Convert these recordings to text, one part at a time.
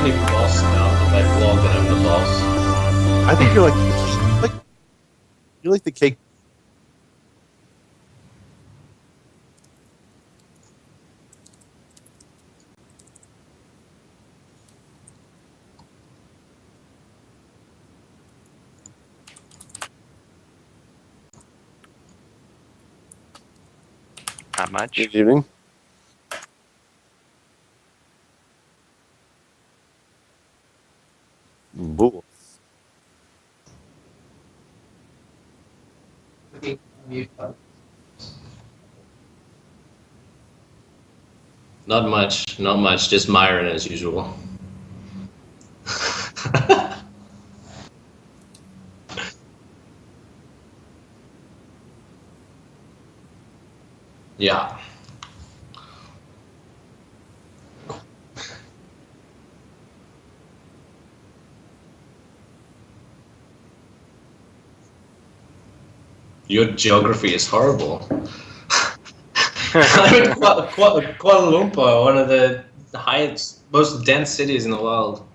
Boss now, like vlog that I'm the boss. I think you're like the cake. Not much. Good evening. Boo. Not much, just Myron as usual. Yeah. Your geography is horrible. I'm in Kuala Lumpur, one of the highest, most dense cities in the world.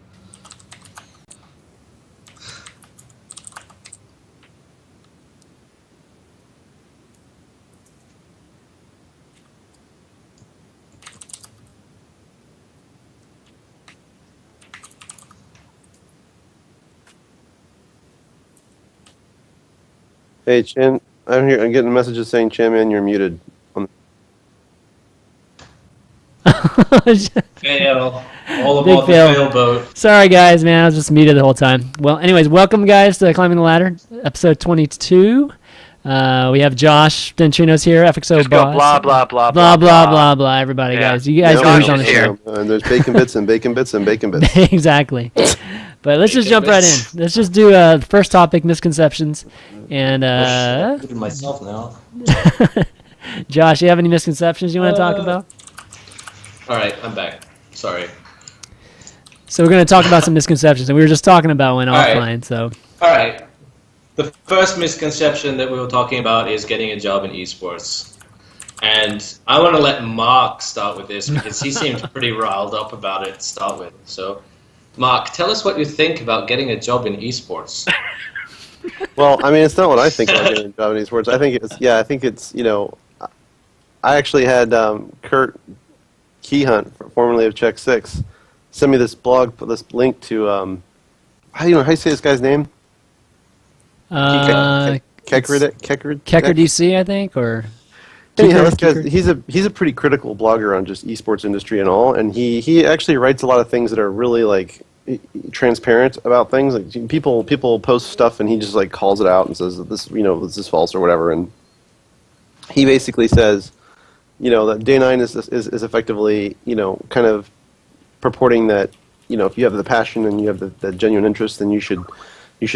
Hey, Chan, I'm here. I'm getting messages saying, "ChanmanV, you're muted." Fail. All Big about the fail. fail boat. Sorry, guys, man. I was just muted the whole time. Well, anyways, welcome, guys, to Climbing the Ladder, episode 22. We have Josh Dentrinos here, FXOBoSs. Just go blah, blah, blah, blah, blah, blah, blah, everybody, Yeah. guys. You guys No, know who's Josh on the is show. here. And there's bacon bits and bacon bits and bacon bits. Exactly. But let's just jump right in. Let's just do the first topic, misconceptions. And, Look at myself now. Josh, you have any misconceptions you want to talk about? All right, I'm back. Sorry. So we're going to talk about some misconceptions, and we were just talking about one right. offline, so... All right. The first misconception that we were talking about is getting a job in esports. And I want to let Mark start with this because he seemed pretty riled up about it to start with. So, Mark, tell us what you think about getting a job in esports. Well, I mean, it's not what I think about getting a job in esports. I think it's, you know, I actually had Kurt Keyhunt, formerly of Check 6, send me this link to, how do you say this guy's name? Kecker DC, I think, or... Anyhow, this guy, he's a pretty critical blogger on just esports industry and all, and he actually writes a lot of things that are really like transparent about things. Like people post stuff and he just like calls it out and says that this is false or whatever. And he basically says, that Day 9 is effectively kind of purporting that if you have the passion and you have the genuine interest, then you should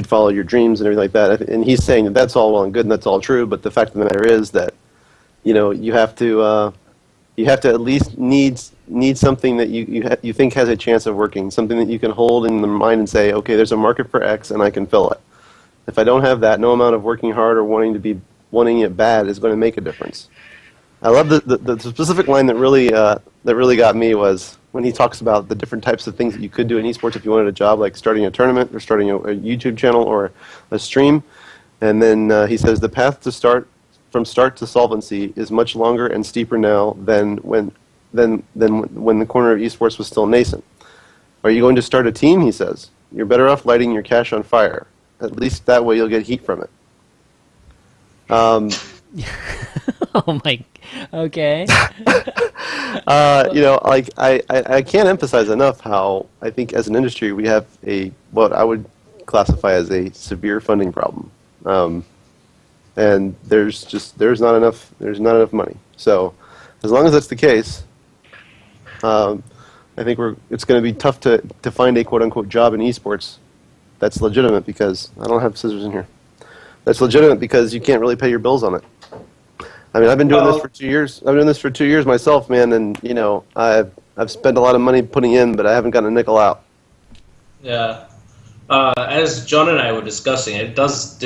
follow your dreams and everything like that. And he's saying that that's all well and good and that's all true, but the fact of the matter is that you have to You have to at least need something that you think has a chance of working, something that you can hold in the mind and say, okay, there's a market for X and I can fill it. If I don't have that, no amount of working hard or wanting it bad is going to make a difference. I love the specific line that really got me was when he talks about the different types of things that you could do in esports if you wanted a job, like starting a tournament or starting a YouTube channel or a stream. And then he says the path to from start to solvency is much longer and steeper now than when the corner of esports was still nascent. Are you going to start a team? He says. You're better off lighting your cash on fire. At least that way you'll get heat from it. Oh my. Okay. I can't emphasize enough how I think as an industry we have what I would classify as a severe funding problem. And there's not enough money. So as long as that's the case, I think it's going to be tough to find a quote unquote job in esports that's legitimate, because I don't have scissors in here. That's legitimate because you can't really pay your bills on it. I mean, I've been doing this for 2 years. I've been doing this for 2 years myself, man, and I've spent a lot of money putting in, but I haven't gotten a nickel out. Yeah. As John and I were discussing, it does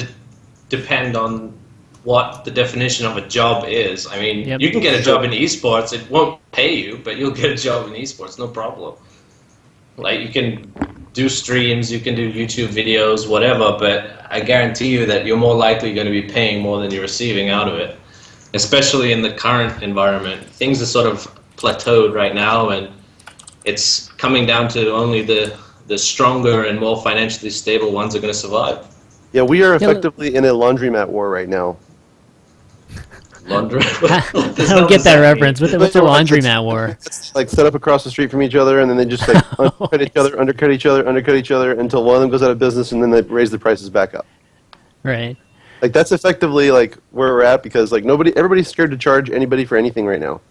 depend on what the definition of a job is. I mean, you can get a job in esports. It won't pay you, but you'll get a job in esports, no problem. Like, you can do streams, you can do YouTube videos, whatever, but I guarantee you that you're more likely going to be paying more than you're receiving out of it, especially in the current environment. Things are sort of plateaued right now, and it's coming down to only the stronger and more financially stable ones are going to survive. Yeah, we are effectively in a laundromat war right now. Laundry? I don't get that reference. What's a laundromat war? It's like set up across the street from each other, and then they just like undercut each other until one of them goes out of business, and then they raise the prices back up. Right. Like, that's effectively like where we're at, because like everybody's scared to charge anybody for anything right now.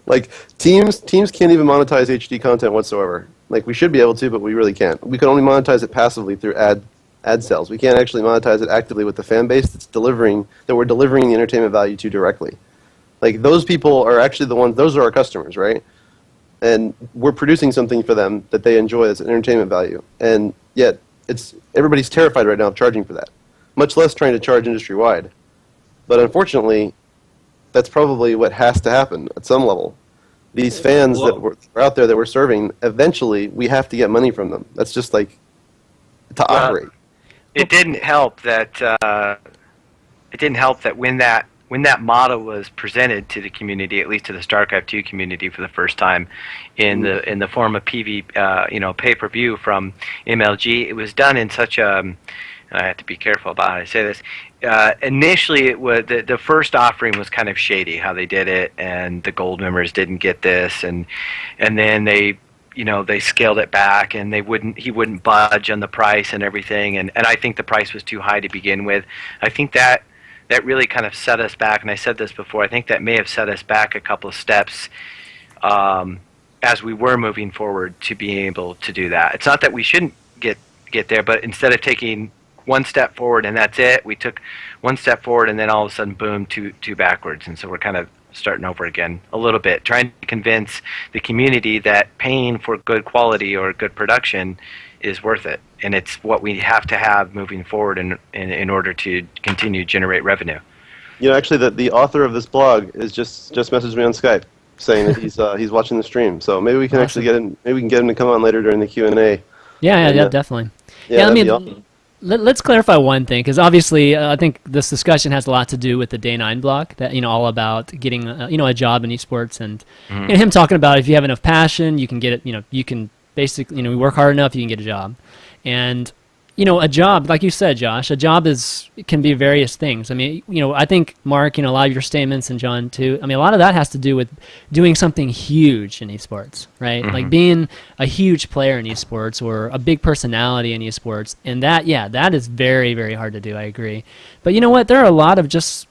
Like, teams can't even monetize HD content whatsoever. Like, we should be able to, but we really can't. We can only monetize it passively through ad sales. We can't actually monetize it actively with the fan base that we're delivering the entertainment value to directly. Like, those people are actually those are our customers, right? And we're producing something for them that they enjoy as an entertainment value. And yet, everybody's terrified right now of charging for that, much less trying to charge industry-wide. But unfortunately, that's probably what has to happen at some level. These fans that we're out there that we're serving, eventually we have to get money from them. That's just like to operate. It didn't help that when that model was presented to the community, at least to the Starcraft 2 community for the first time, in the form of pay-per-view from MLG, it was done in such a. I have to be careful about how I say this. Initially, it was the first offering was kind of shady how they did it, and the gold members didn't get this, and then they scaled it back, and he wouldn't budge on the price and everything, and I think the price was too high to begin with. I think that really kind of set us back, and I said this before, I think that may have set us back a couple of steps as we were moving forward to being able to do that. It's not that we shouldn't get there, but instead of taking one step forward and that's it, we took one step forward and then all of a sudden, boom, two backwards, and so we're kind of starting over again a little bit, trying to convince the community that paying for good quality or good production is worth it, and it's what we have to have moving forward in order to continue to generate revenue. Actually, the author of this blog is just messaged me on Skype saying that he's watching the stream. So maybe we can actually get him. Maybe we can get him to come on later during the Q&A. Yeah, definitely. Yeah, I mean. Let's clarify one thing, because obviously I think this discussion has a lot to do with the Day 9 blog, that all about getting a job in esports, and him talking about if you have enough passion, you can get it. You can basically work hard enough, you can get a job, and a job, like you said, Josh, a job can be various things. I mean, I think, Mark, a lot of your statements, and John too, I mean, a lot of that has to do with doing something huge in esports, right? Like being a huge player in esports or a big personality in esports, and that is very, very hard to do, I agree. But you know what? There are a lot of just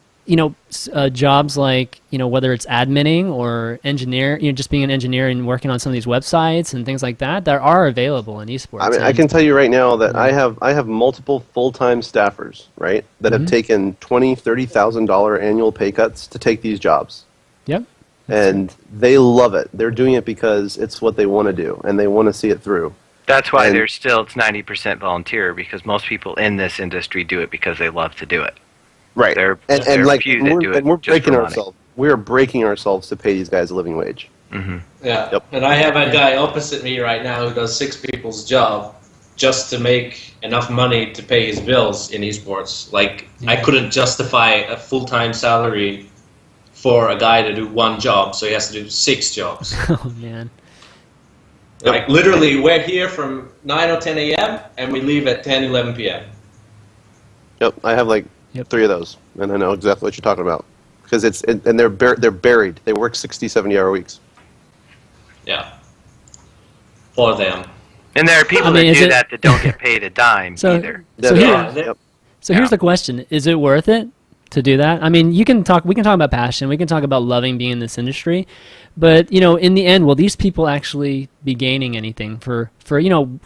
jobs like, whether it's adminning or engineer, just being an engineer and working on some of these websites and things like that are available in esports. I mean, I can tell you right now that I have multiple full-time staffers, right, that have taken $20,000, $30,000 annual pay cuts to take these jobs. Yep. and they love it. They're doing it because it's what they want to do, and they want to see it through. That's why And- there's still it's 90% volunteer, because most people in this industry do it because they love to do it. Right. There And are like, few and that we're, do it and we're just breaking for money. ourselves. We are breaking ourselves to pay these guys a living wage. Yeah, Yep. and I have a guy opposite me right now who does 6 people's job just to make enough money to pay his bills in esports. Like, I couldn't justify a full-time salary for a guy to do 1 job, so he has to do 6 jobs. Oh man. Like, literally, we're here from 9 or 10 a.m., and we leave at 10, 11 p.m. Yep, I have like 3 of those, and I know exactly what you're talking about. Because and they're buried. They work 60, 70-hour weeks. Yeah. For them. And there are people I mean, that is do it- that don't get paid a dime either. So Yeah, here, Yeah, they- Yep. So here's the question: is it worth it to do that? I mean, we can talk about passion, we can talk about loving being in this industry, but in the end, will these people actually be gaining anything for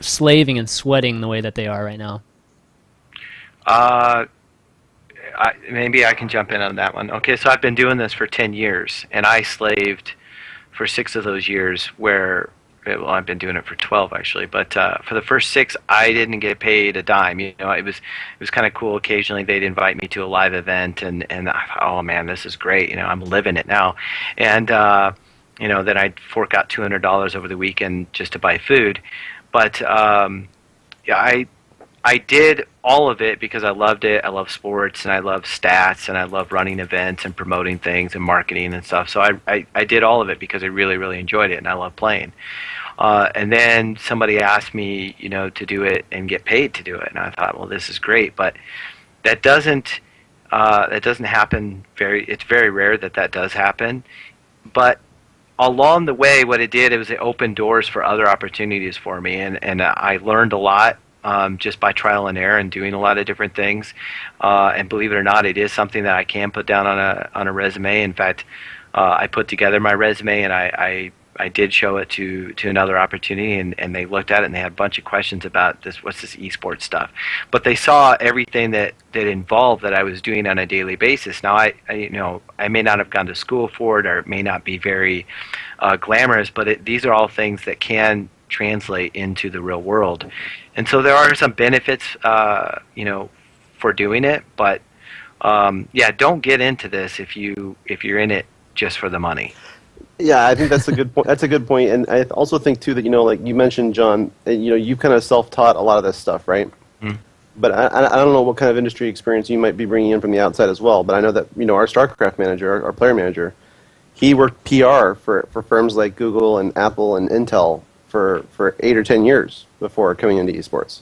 slaving and sweating the way that they are right now? Maybe I can jump in on that one. Okay, so I've been doing this for 10 years, and I slaved for 6 of those years where, well, I've been doing it for 12 actually, but for the first 6, I didn't get paid a dime. It was kind of cool. Occasionally they'd invite me to a live event, and I thought, oh man, this is great. I'm living it now. And, then I'd fork out $200 over the weekend just to buy food. But, yeah, I did all of it because I loved it. I love sports, and I love stats, and I love running events and promoting things and marketing and stuff. So I did all of it because I really, really enjoyed it, and I love playing. And then somebody asked me, to do it and get paid to do it, and I thought, well, this is great, but that doesn't happen. It's very rare that does happen. But along the way, what it did, it opened doors for other opportunities for me, and I learned a lot. Just by trial and error and doing a lot of different things, and believe it or not, it is something that I can put down on a resume. In fact, I put together my resume, and I did show it to another opportunity, and they looked at it, and they had a bunch of questions about what's this esports stuff. But they saw everything that involved that I was doing on a daily basis. Now I may not have gone to school for it, or it may not be very glamorous, but these are all things that can translate into the real world. And so there are some benefits, for doing it, but don't get into this if you're in it just for the money. Yeah, I think that's a good point. That's a good point, and I also think too that like you mentioned, John, you kind of self-taught a lot of this stuff, right? Mm. But I don't know what kind of industry experience you might be bringing in from the outside as well. But I know that our Starcraft manager, our player manager, he worked PR for firms like Google and Apple and Intel for 8 or 10 years before coming into esports.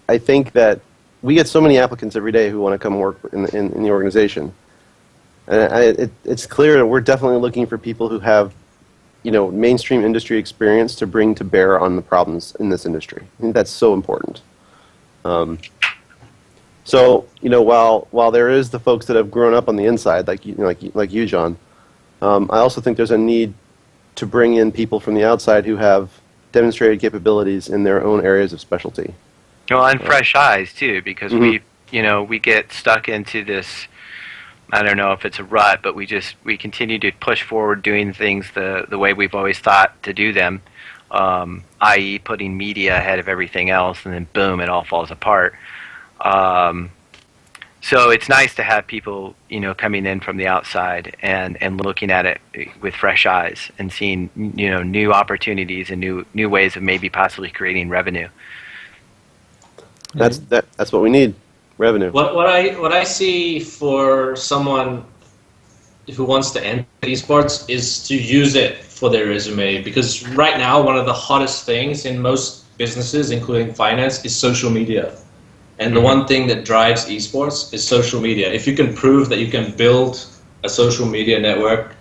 I think that we get so many applicants every day who want to come work in the organization. And it's clear that we're definitely looking for people who have, mainstream industry experience to bring to bear on the problems in this industry. I think that's so important. While there is the folks that have grown up on the inside, like you, John, I also think there's a need to bring in people from the outside who have demonstrated capabilities in their own areas of specialty. Well, and fresh eyes too, because we get stuck into this. I don't know if it's a rut, but we continue to push forward doing things the way we've always thought to do them, i.e. putting media ahead of everything else, and then boom, it all falls apart. So it's nice to have people, coming in from the outside and looking at it with fresh eyes and seeing, new opportunities and new ways of maybe possibly creating revenue. That's what we need, revenue. What I see for someone who wants to enter esports is to use it for their resume, because right now one of the hottest things in most businesses, including finance, is social media. And the one thing that drives esports is social media. If you can prove that you can build a social media network,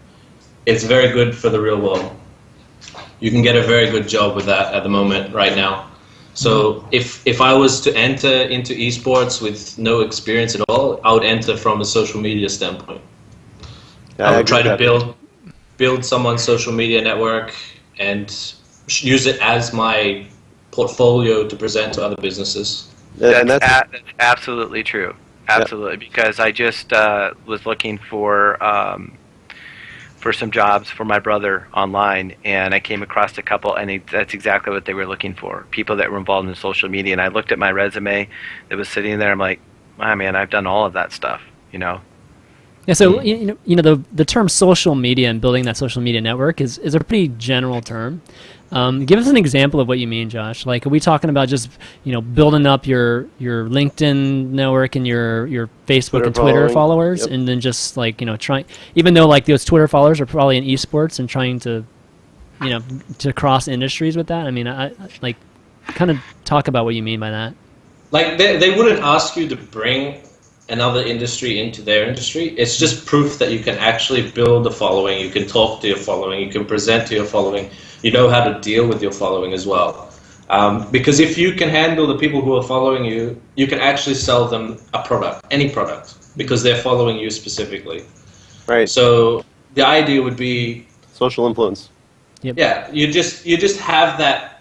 it's very good for the real world. You can get a very good job with that at the moment right now. So if I was to enter into esports with no experience at all, I would enter from a social media standpoint. Yeah, I would try to build someone's social media network and use it as my portfolio to present to other businesses. That's absolutely true. Absolutely, because I just was looking for for some jobs for my brother online, and I came across a couple, and that's exactly what they were looking for, people that were involved in social media. And I looked at my resume that was sitting there. I'm like, wow, man, I've done all of that stuff, you know. Yeah, so the term social media and building that social media network is a pretty general term. Give us an example of what you mean, Josh. Like, are we talking about just building up your LinkedIn network and your Facebook Twitter and Twitter following. followers, Yep. and then just like trying, even though like those Twitter followers are probably in esports and trying to to cross industries with that. I mean, I like kind of talk about what you mean by that. Like they wouldn't ask you to bring another industry into their industry. It's just proof that you can actually build a following, you can talk to your following, you can present to your following, you know how to deal with your following as well. Because if you can handle the people who are following you, you can actually sell them a product, any product, because they're following you specifically. Right. So the idea would be, Social influence. Yep. yeah, you just have that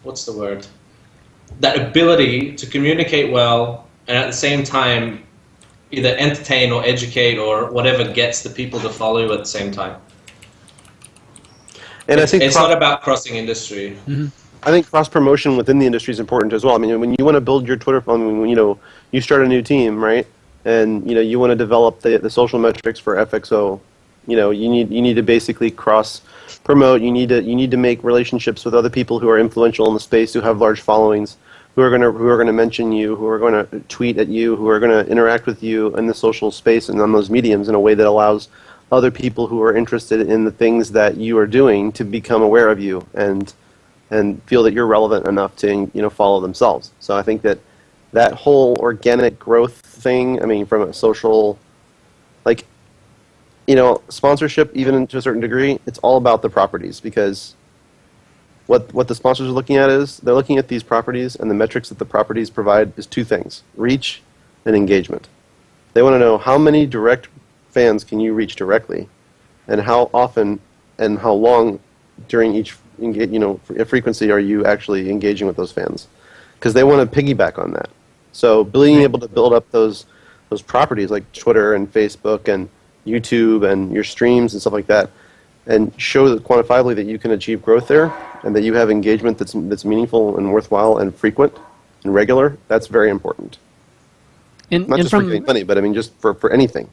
what's the word? That ability to communicate well, and at the same time either entertain or educate or whatever gets the people to follow you at the same time. And I think it's not about crossing industry. I think cross promotion within the industry is important as well. I mean, when you want to build your Twitter following, when you start a new team, right? And you want to develop the social metrics for FXO. You need to basically cross promote. You need to make relationships with other people who are influential in the space, who have large followings, who are going to mention you, who are going to tweet at you, who are going to interact with you in the social space and on those mediums in a way that allows other people who are interested in the things that you are doing to become aware of you and feel that you're relevant enough to follow themselves. So I think that whole organic growth thing, I mean, from a social, like, sponsorship, even to a certain degree, it's all about the properties, because what the sponsors are looking at is they're looking at these properties, and the metrics that the properties provide is two things: reach and engagement. They want to know how many direct fans can you reach directly, and how often and how long during each frequency are you actually engaging with those fans, because they want to piggyback on that. So being able to build up those properties like Twitter and Facebook and YouTube and your streams and stuff like that, and show that quantifiably that you can achieve growth there and that you have engagement that's meaningful and worthwhile and frequent and regular, that's very important. Not just for getting money, but I mean just for anything.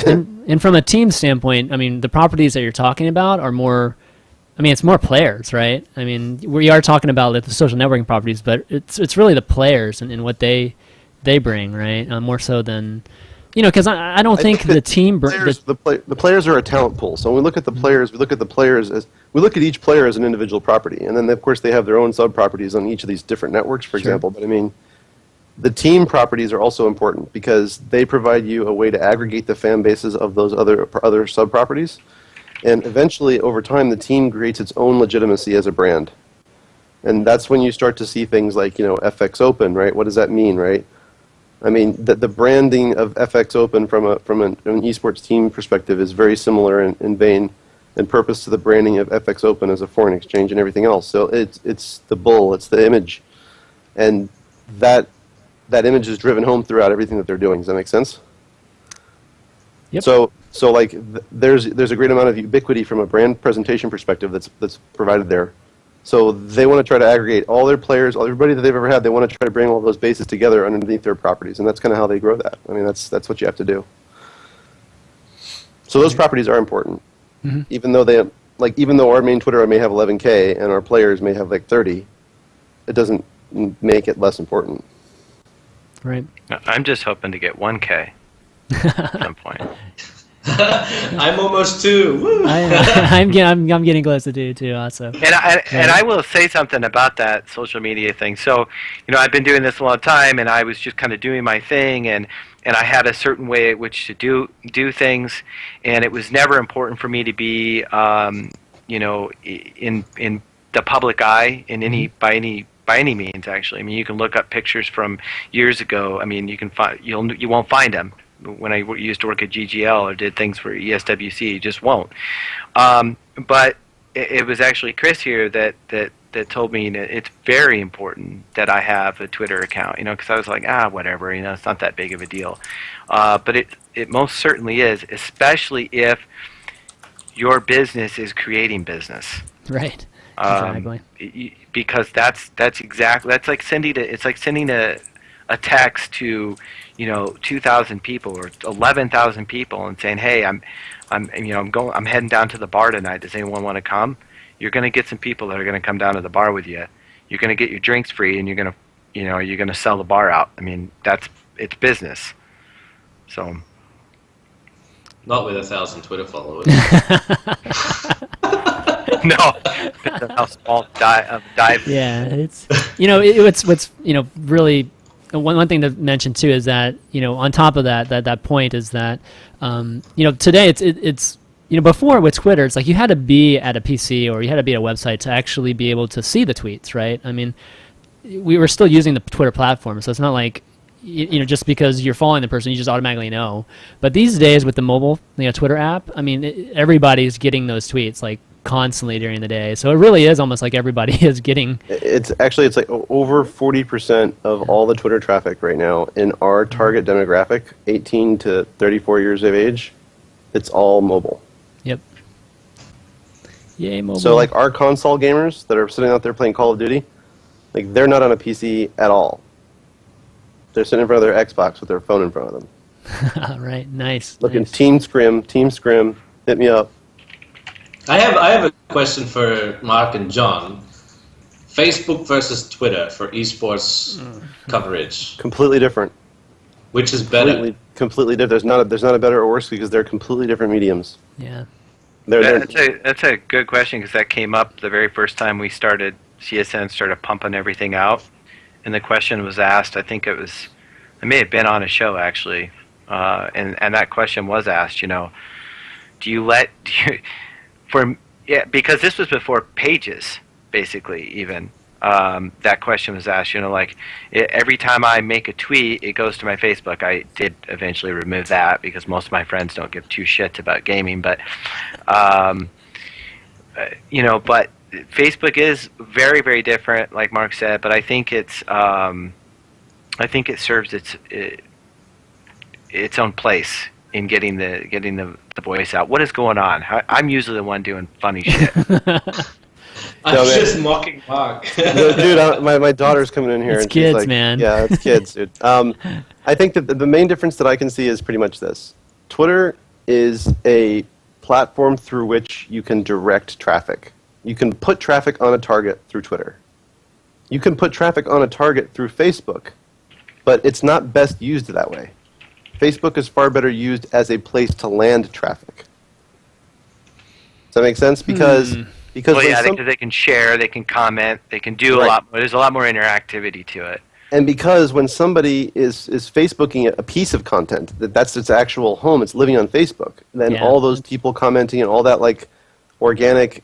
and from a team standpoint, I mean, the properties that you're talking about are more, I mean, it's more players, right? I mean, we are talking about the social networking properties, but it's really the players and what they bring, right? More so than, because I don't think the team... The players are a talent pool. So when we look at the players, we look at each player as an individual property. And then, of course, they have their own sub-properties on each of these different networks, for example. But, I mean, the team properties are also important because they provide you a way to aggregate the fan bases of those other sub-properties. And eventually, over time, the team creates its own legitimacy as a brand. And that's when you start to see things like, FX Open, right? What does that mean, right? I mean, the branding of FX Open from an esports team perspective is very similar in vein and purpose to the branding of FX Open as a foreign exchange and everything else. So it's the bull, it's the image, and that image is driven home throughout everything that they're doing. Does that make sense? Yep. So like there's a great amount of ubiquity from a brand presentation perspective that's provided there. So they want to try to aggregate all their players, everybody that they've ever had. They want to try to bring all those bases together underneath their properties, and that's kind of how they grow that. I mean, that's what you have to do. So those properties are important, even though our main Twitter may have 11K and our players may have like 30, it doesn't make it less important. Right. I'm just hoping to get 1K at some point. I'm almost 2. Woo! I'm getting close to 2 too. Also. And I will say something about that social media thing. So, I've been doing this a long time, and I was just kind of doing my thing, and I had a certain way at which to do things, and it was never important for me to be, in the public eye by any means. Actually, I mean, you can look up pictures from years ago. I mean, you won't find them. When I used to work at GGL or did things for ESWC, you just won't. But it was actually Chris here that that told me that it's very important that I have a Twitter account, because I was like, whatever, it's not that big of a deal. But it most certainly is, especially if your business is creating business. Right. Exactly. Because that's like sending a text to 2,000 people or 11,000 people and saying, hey, I'm heading down to the bar tonight. Does anyone want to come? You're going to get some people that are going to come down to the bar with you. You're going to get your drinks free, and you're going to sell the bar out. I mean, it's business. So. Not with 1,000 Twitter followers. No, how small dive. Yeah, it's what's really one thing to mention too is that on top of that point is that today it's before with Twitter it's like you had to be at a PC or you had to be at a website to actually be able to see the tweets, right? I mean, we were still using the Twitter platform, so it's not like just because you're following the person you just automatically know. But these days with the mobile Twitter app, I mean everybody's getting those tweets like constantly during the day, so it really is almost like everybody is getting. It's like over 40% of all the Twitter traffic right now in our target demographic, 18 to 34 years of age, it's all mobile. Yep. Yay, mobile. So like our console gamers that are sitting out there playing Call of Duty, like they're not on a PC at all. They're sitting in front of their Xbox with their phone in front of them. Right, nice. Looking nice. Team Scrim, hit me up. I have a question for Mark and John. Facebook versus Twitter for esports coverage. Completely different. Which is better? Completely different. There's not a better or worse because they're completely different mediums. Yeah. That's a good question because that came up the very first time CSN started pumping everything out, and the question was asked. I think it may have been on a show actually, and that question was asked. Because this was before pages, basically, even. That question was asked, every time I make a tweet, it goes to my Facebook. I did eventually remove that because most of my friends don't give two shits about gaming, but, but Facebook is very, very different, like Mark said, but I think it serves its own place in getting the voice out. What is going on? I'm usually the one doing funny shit. I'm just mocking Mark. No, dude, my daughter's coming in here. It's and kids, she's like, man. Yeah, it's kids, dude. I think that the main difference that I can see is pretty much this. Twitter is a platform through which you can direct traffic. You can put traffic on a target through Twitter. You can put traffic on a target through Facebook, but it's not best used that way. Facebook is far better used as a place to land traffic. Does that make sense? Because they can share, they can comment, they can do a lot more. There's a lot more interactivity to it. And because when somebody is Facebooking a piece of content, that's its actual home, it's living on Facebook, then all those people commenting and all that like organic,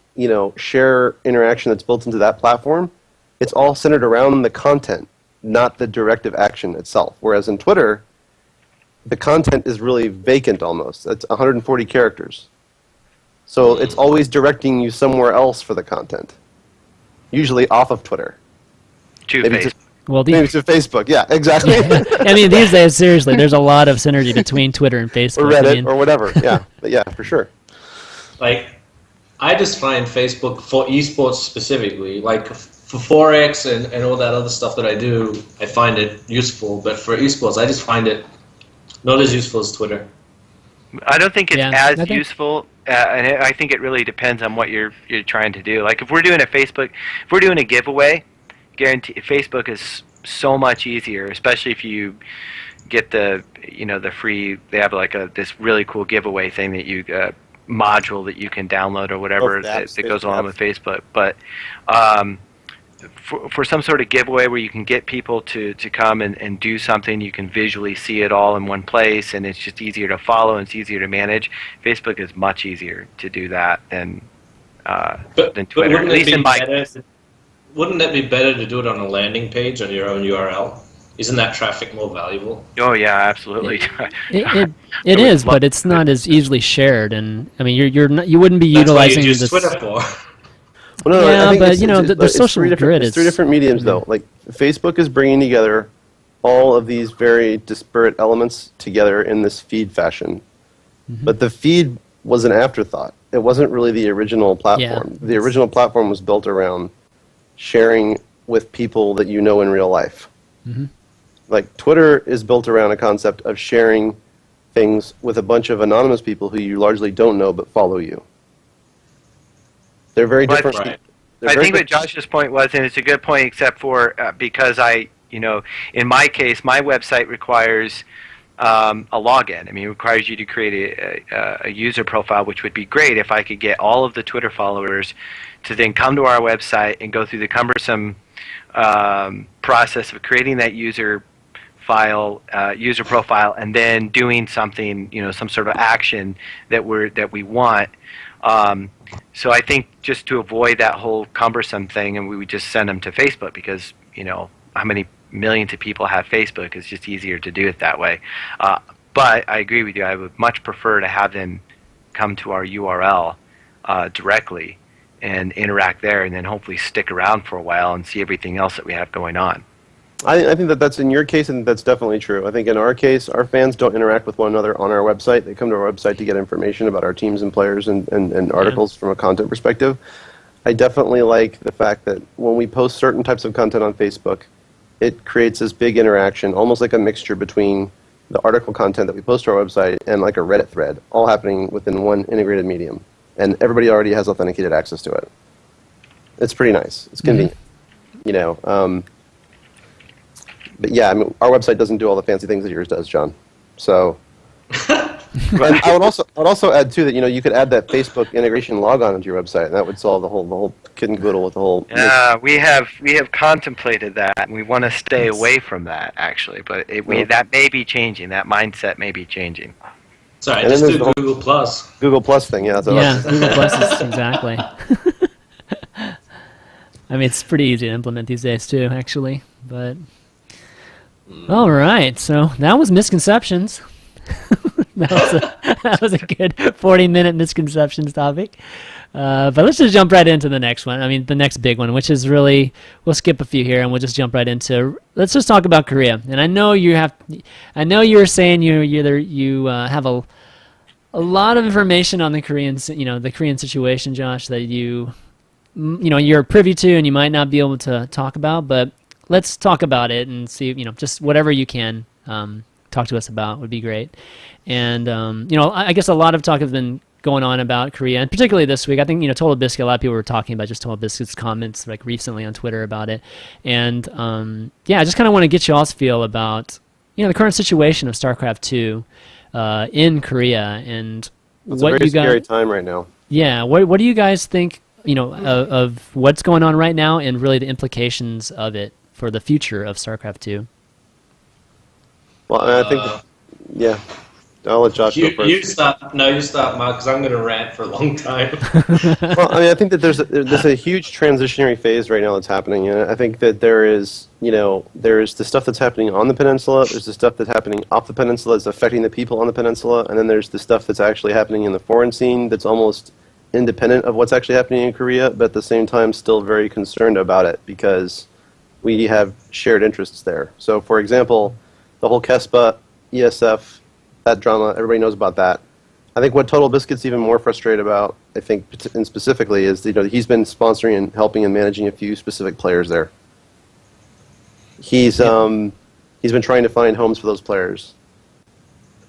share interaction that's built into that platform, it's all centered around the content, not the directive action itself. Whereas in Twitter, the content is really vacant almost. It's 140 characters. So it's always directing you somewhere else for the content. Usually off of Twitter. Maybe to Facebook. Yeah, exactly. I mean, these days, seriously, there's a lot of synergy between Twitter and Facebook. Or Reddit or whatever. Yeah, but yeah, for sure. Like, I just find Facebook for esports specifically, like for Forex and all that other stuff that I do, I find it useful. But for esports, I just find it not as useful as Twitter. I don't think it's useful, and I think it really depends on what you're trying to do. Like if we're doing a giveaway, guarantee Facebook is so much easier, especially if you get the free. They have like this really cool giveaway thing that you module that you can download or whatever that goes along with Facebook. But for some sort of giveaway where you can get people to come and do something, you can visually see it all in one place, and it's just easier to follow and it's easier to manage. Facebook is much easier to do that than Twitter. Wouldn't it be better to do it on a landing page on your own URL? Isn't that traffic more valuable? Oh yeah, absolutely. It is, but it's not as easily shared, and I mean you wouldn't be utilizing this. That's what you use Twitter for. Well, no, Yeah, I think but, it's the social grid it's three different mediums, though. Like, Facebook is bringing together all of these very disparate elements together in this feed fashion. Mm-hmm. But the feed was an afterthought. It wasn't really the original platform. Yeah, The original platform was built around sharing with people that you know in real life. Mm-hmm. Like, Twitter is built around a concept of sharing things with a bunch of anonymous people who you largely don't know but follow you. They're very different. Right. I think what Josh's point was, and it's a good point, except for because in my case, my website requires a login. I mean, it requires you to create a user profile, which would be great if I could get all of the Twitter followers to then come to our website and go through the cumbersome process of creating that user profile, and then doing something, some sort of action that we want. So I think just to avoid that whole cumbersome thing, and we would just send them to Facebook because, how many millions of people have Facebook? It's just easier to do it that way. But I agree with you. I would much prefer to have them come to our URL directly and interact there, and then hopefully stick around for a while and see everything else that we have going on. I think that's in your case, and that's definitely true. I think in our case, our fans don't interact with one another on our website. They come to our website to get information about our teams and players and articles from a content perspective. I definitely like the fact that when we post certain types of content on Facebook, it creates this big interaction, almost like a mixture between the article content that we post to our website and like a Reddit thread, all happening within one integrated medium. And everybody already has authenticated access to it. It's pretty nice. It's convenient. But yeah, I mean, our website doesn't do all the fancy things that yours does, John. So, and I would also add too that you could add that Facebook integration logon into your website, and that would solve the whole kid and caboodle with the whole. Yeah, we have contemplated that, and we want to stay away from that actually. But that may be changing. That mindset may be changing. Sorry, just do Google Plus. Google Plus thing, yeah. Google Plus is exactly. I mean, it's pretty easy to implement these days too, actually, but. All right, so that was misconceptions. that was a good 40-minute misconceptions topic. But let's just jump right into the next one. I mean, the next big one, which is really, we'll skip a few here and we'll just jump right into. Let's just talk about Korea. And I know you're saying you have a lot of information on the the Korean situation, Josh, that you're privy to and you might not be able to talk about, but. Let's talk about it and see, just whatever you can talk to us about would be great. And, I guess a lot of talk has been going on about Korea, and particularly this week. I think, Total Biscuit, a lot of people were talking about just Total Biscuit's comments like recently on Twitter about it. And, I just kind of want to get you all's feel about, the current situation of StarCraft 2 in Korea and it's what a very you guys... scary time right now. Yeah, what do you guys think, of what's going on right now and really the implications of it for the future of StarCraft 2? Well, I think, yeah. I'll let Josh go first. You stop. No, you stop, Mark, because I'm going to rant for a long time. Well, I mean, I think that there's a huge transitionary phase right now that's happening. And I think that there's the stuff that's happening on the peninsula, there's the stuff that's happening off the peninsula that's affecting the people on the peninsula, and then there's the stuff that's actually happening in the foreign scene that's almost independent of what's actually happening in Korea, but at the same time still very concerned about it because we have shared interests there. So, for example, the whole KESPA, ESF, that drama, everybody knows about that. I think what Total Biscuit's even more frustrated about, I think, and specifically, is he's been sponsoring and helping and managing a few specific players there. He's been trying to find homes for those players.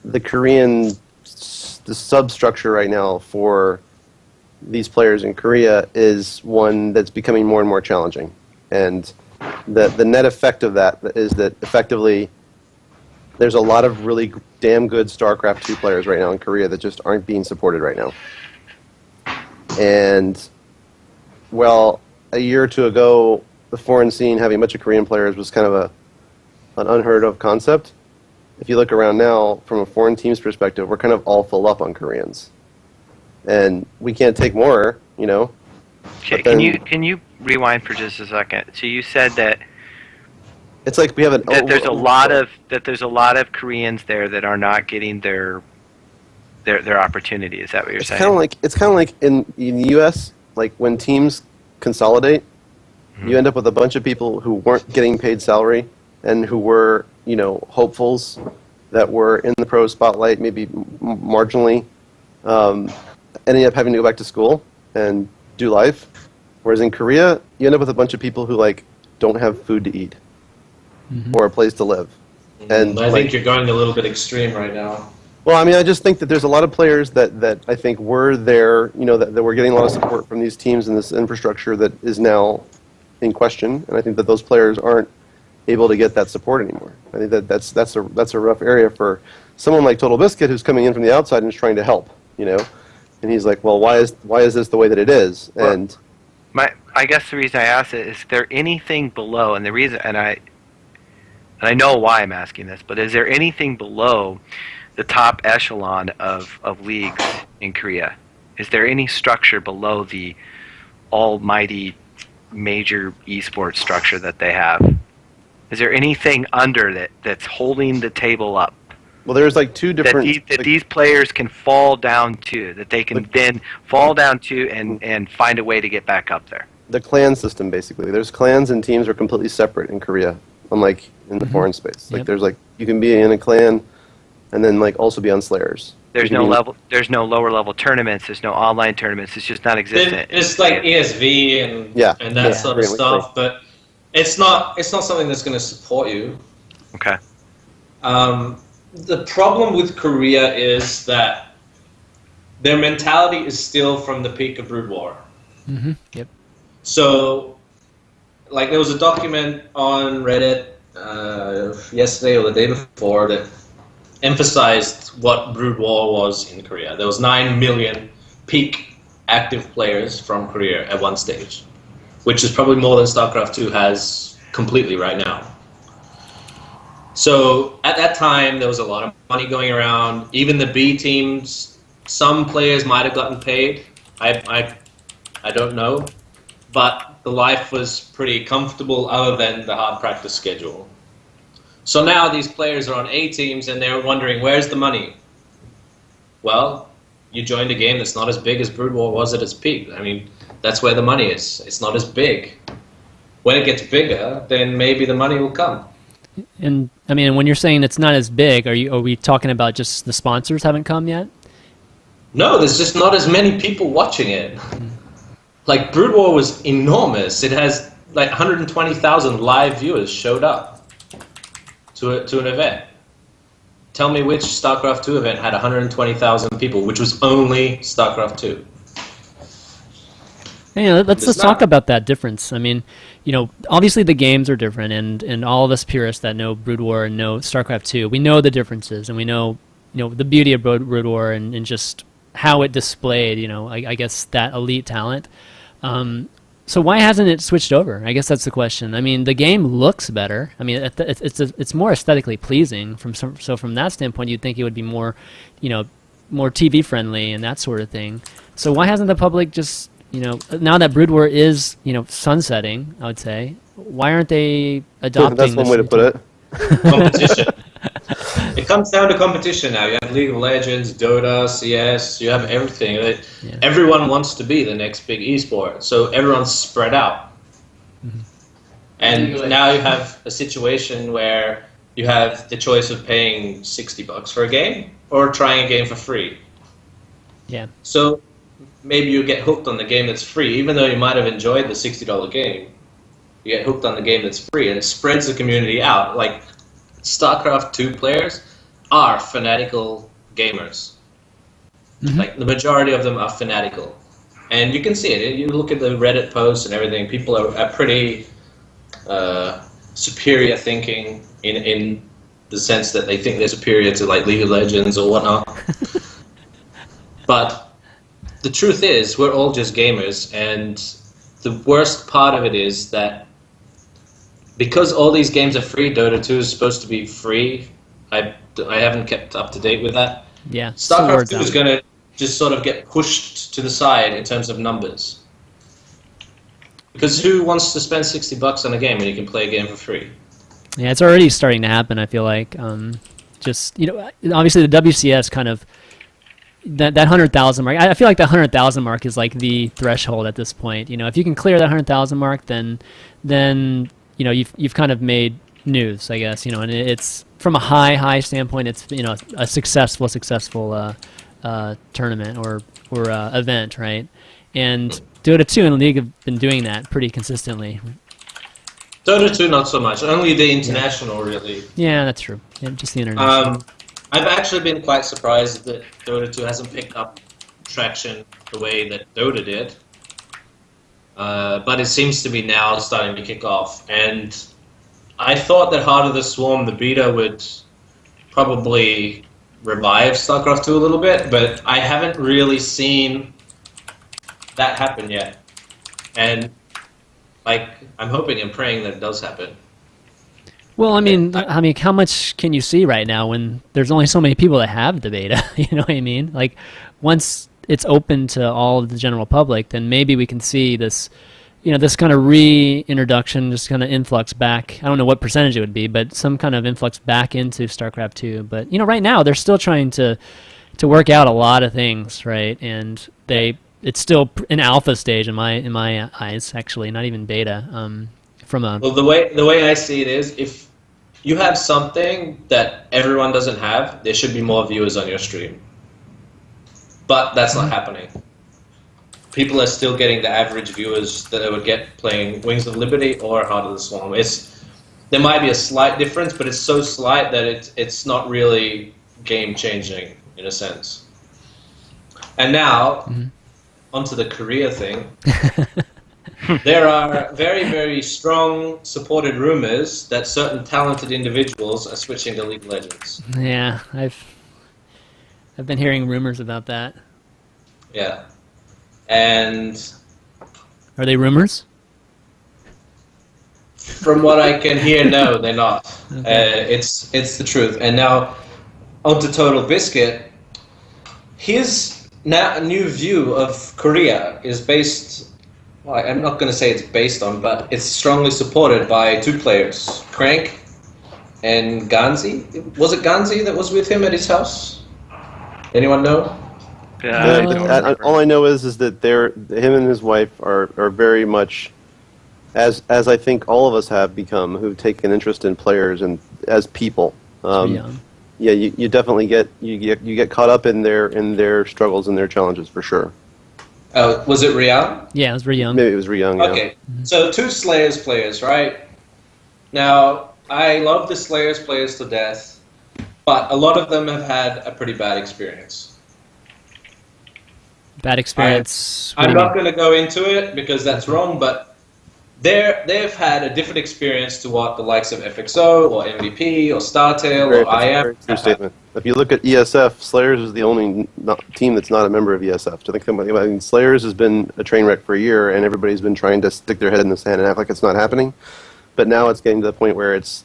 The substructure right now for these players in Korea is one that's becoming more and more challenging. And the net effect of that is that effectively there's a lot of really damn good StarCraft 2 players right now in Korea that just aren't being supported right now. And, well, a year or two ago, the foreign scene having a bunch of Korean players was kind of an unheard of concept. If you look around now, from a foreign team's perspective, we're kind of all full up on Koreans. And we can't take more, Okay, can you rewind for just a second? So you said that it's like we have there's a lot of Koreans there that are not getting their opportunity. Is that what you're saying? It's kind of like in the U.S. Like when teams consolidate, you end up with a bunch of people who weren't getting paid salary and who were, hopefuls that were in the pro spotlight, maybe marginally, ending up having to go back to school and do life. Whereas in Korea, you end up with a bunch of people who don't have food to eat or a place to live. And I think you're going a little bit extreme right now. Well, I just think that there's a lot of players that I think were there, that were getting a lot of support from these teams and this infrastructure that is now in question, and I think that those players aren't able to get that support anymore. I think that's a rough area for someone like Total Biscuit who's coming in from the outside and is trying to help, and he's like, well, why is this the way that it is? And I guess the reason I asked it is there anything below, and the reason, and I know why I'm asking this, but is there anything below the top echelon of leagues in Korea? Is there any structure below the almighty major esports structure that they have? Is there anything under that's holding the table up? Well, there's two different... That these players can fall down to, that they can then fall down to and find a way to get back up there. The clan system, basically. There's clans and teams are completely separate in Korea, unlike in the foreign space. Yep. There's you can be in a clan and then also be on Slayers. There's no lower level tournaments. There's no online tournaments. It's just not existent. It's like ESV and that sort of stuff, but it's not something that's going to support you. Okay. The problem with Korea is that their mentality is still from the peak of Brood War. Mm-hmm. Yep. So, there was a document on Reddit yesterday or the day before that emphasized what Brood War was in Korea. There was 9 million peak active players from Korea at one stage, which is probably more than Starcraft 2 has completely right now. So at that time, there was a lot of money going around. Even the B teams, some players might have gotten paid. I don't know. But the life was pretty comfortable other than the hard practice schedule. So now these players are on A teams and they're wondering, where's the money? Well, you joined a game that's not as big as Brood War was at its peak. That's where the money is. It's not as big. When it gets bigger, then maybe the money will come. And when you're saying it's not as big, are we talking about just the sponsors haven't come yet? No, there's just not as many people watching it. Brood War was enormous. It has 120,000 live viewers showed up to an event. Tell me which StarCraft 2 event had 120,000 people, which was only StarCraft 2. Let's talk about that difference. Obviously the games are different, and all of us purists that know Brood War and know StarCraft 2, we know the differences, and we know, the beauty of Brood War and just how it displayed, I guess that elite talent. So why hasn't it switched over? I guess that's the question. The game looks better. It's more aesthetically pleasing. From that standpoint, you'd think it would be more, more TV friendly and that sort of thing. So why hasn't the public just, now that Brood War is, sunsetting, I would say, why aren't they adopting? That's one way to put it. Competition. It comes down to competition now. You have League of Legends, Dota, CS, you have everything. Yeah. Everyone wants to be the next big esport, so everyone's spread out. Mm-hmm. And now you have a situation where you have the choice of paying $60 for a game or trying a game for free. Yeah. So maybe you get hooked on the game that's free, even though you might have enjoyed the $60 game. You get hooked on the game that's free, and it spreads the community out. StarCraft 2 players are fanatical gamers. Mm-hmm. The majority of them are fanatical. And you can see it. You look at the Reddit posts and everything, people are pretty superior thinking in the sense that they think they're superior to League of Legends or whatnot. But the truth is, we're all just gamers, and the worst part of it is that because all these games are free, Dota 2 is supposed to be free. I haven't kept up to date with that. Yeah. StarCraft 2 is going to just sort of get pushed to the side in terms of numbers. Because who wants to spend $60 on a game when you can play a game for free? Yeah, it's already starting to happen, I feel like. Obviously the WCS kind of that 100,000 mark. I feel like that 100,000 mark is like the threshold at this point. If you can clear that 100,000 mark, then you've kind of made news, I guess. And it's from a high standpoint. It's a successful tournament or event, right? And Dota 2 and the League have been doing that pretty consistently. Dota 2 not so much. Only the international, really. Yeah, that's true. Yeah, just the international. I've actually been quite surprised that Dota 2 hasn't picked up traction the way that Dota did. But it seems to be now starting to kick off. And I thought that Heart of the Swarm, the beta, would probably revive Starcraft 2 a little bit, but I haven't really seen that happen yet. And I'm hoping and praying that it does happen. Well, I mean, how much can you see right now when there's only so many people that have the beta? You know what I mean? Like, once it's open to all of the general public, then maybe we can see this, this kind of reintroduction, just kind of influx back. I don't know what percentage it would be, but some kind of influx back into StarCraft 2. But right now they're still trying to work out a lot of things, right? And it's still in alpha stage in my eyes, actually, not even beta. Well, the way I see it is, if you have something that everyone doesn't have, there should be more viewers on your stream. But that's not happening. People are still getting the average viewers that they would get playing Wings of Liberty or Heart of the Swarm. There might be a slight difference, but it's so slight that it's not really game changing in a sense. And now, onto the Korea thing. There are very, very strong supported rumors that certain talented individuals are switching to League of Legends. Yeah, I've been hearing rumors about that. Yeah. And are they rumors? From what I can hear, no, they're not. Okay. It's the truth. And now, onto Total Biscuit. His new view of Korea is based. Well, I'm not going to say it's based on, but it's strongly supported by two players, Crank and Ganzi. Was it Ganzi that was with him at his house? Anyone know? All I know is that him and his wife are very much, as I think all of us have become, who've taken interest in players and as people. Yeah, you definitely get caught up in their struggles and their challenges for sure. Was it Riyang? Yeah, it was Riyang. Maybe it was Riyang. Okay, so two Slayers players, right? Now, I love the Slayers players to death, but a lot of them have had a pretty bad experience. Bad experience. I'm not going to go into it because that's wrong, but they've had a different experience to what the likes of FXO or MVP or StarTale or IM. True statement. If you look at ESF, Slayers is the only team that's not a member of ESF. To think about it, Slayers has been a train wreck for a year, and everybody's been trying to stick their head in the sand and act like it's not happening. But now it's getting to the point where it's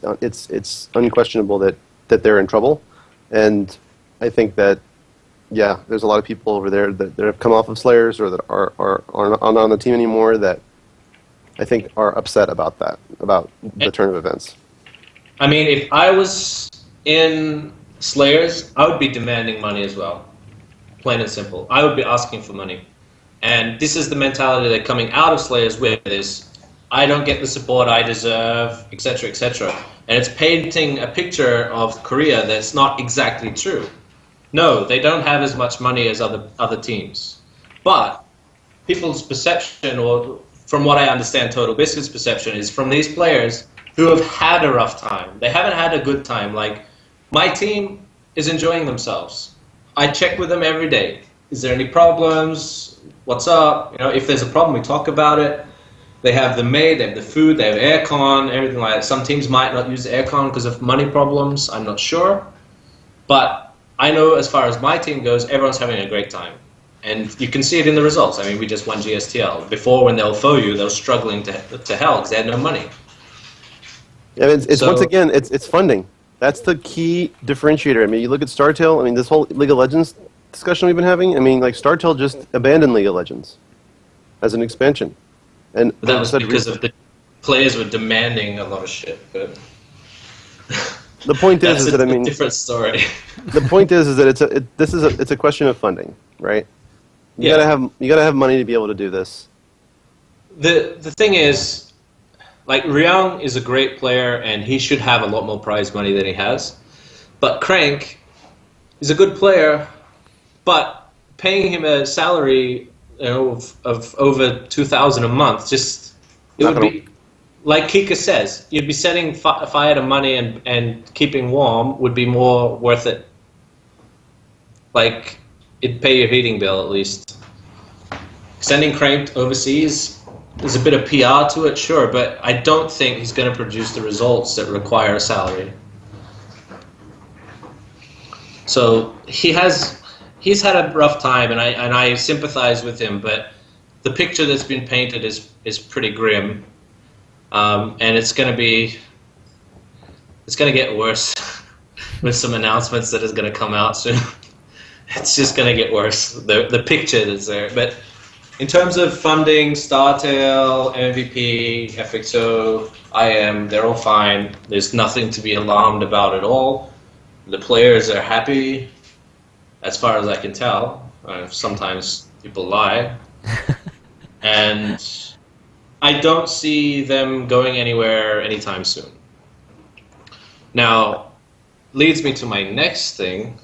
unquestionable that they're in trouble, and I think that there's a lot of people over there that have come off of Slayers or that are not on the team anymore that I think are upset about that, about the turn of events. I mean, if I was in Slayers, I would be demanding money as well. Plain and simple. I would be asking for money. And this is the mentality they're coming out of Slayers with is, I don't get the support I deserve, etc., etc. And it's painting a picture of Korea that's not exactly true. No, they don't have as much money as other teams. But people's perception, or from what I understand, Total Biscuit's perception, is from these players who have had a rough time. They haven't had a good time. Like, my team is enjoying themselves. I check with them every day. Is there any problems? What's up? If there's a problem, we talk about it. They have the maid, they have the food, they have aircon, everything like that. Some teams might not use aircon because of money problems. I'm not sure. But I know as far as my team goes, everyone's having a great time. And you can see it in the results. I mean, we just won GSTL. Before, when they'll foe you, they were struggling to hell because they had no money. Yeah, once again, it's funding. That's the key differentiator. I mean, you look at StarTale. I mean, this whole League of Legends discussion we've been having. I mean, like StarTale just abandoned League of Legends as an expansion, and that was because of the players were demanding a lot of shit. But The point is That's that I a mean, different story. the point is that it's a question of funding, right? You gotta have money to be able to do this. The thing is, like, Ryung is a great player, and he should have a lot more prize money than he has. But Crank is a good player, but paying him a salary, of over 2,000 a month, it would be, like Kika says, you'd be setting fire to money, and keeping warm would be more worth it. Like, it'd pay your heating bill at least. Sending Crank overseas, there's a bit of PR to it, sure, but I don't think he's going to produce the results that require a salary. So he's had a rough time, and I sympathize with him. But the picture that's been painted is pretty grim, and it's going to get worse with some announcements that is going to come out soon. It's just going to get worse. The picture that's there, but. In terms of funding, StarTale, MVP, FXO, IM, they're all fine. There's nothing to be alarmed about at all. The players are happy, as far as I can tell. Sometimes people lie. And I don't see them going anywhere anytime soon. Now, leads me to my next thing,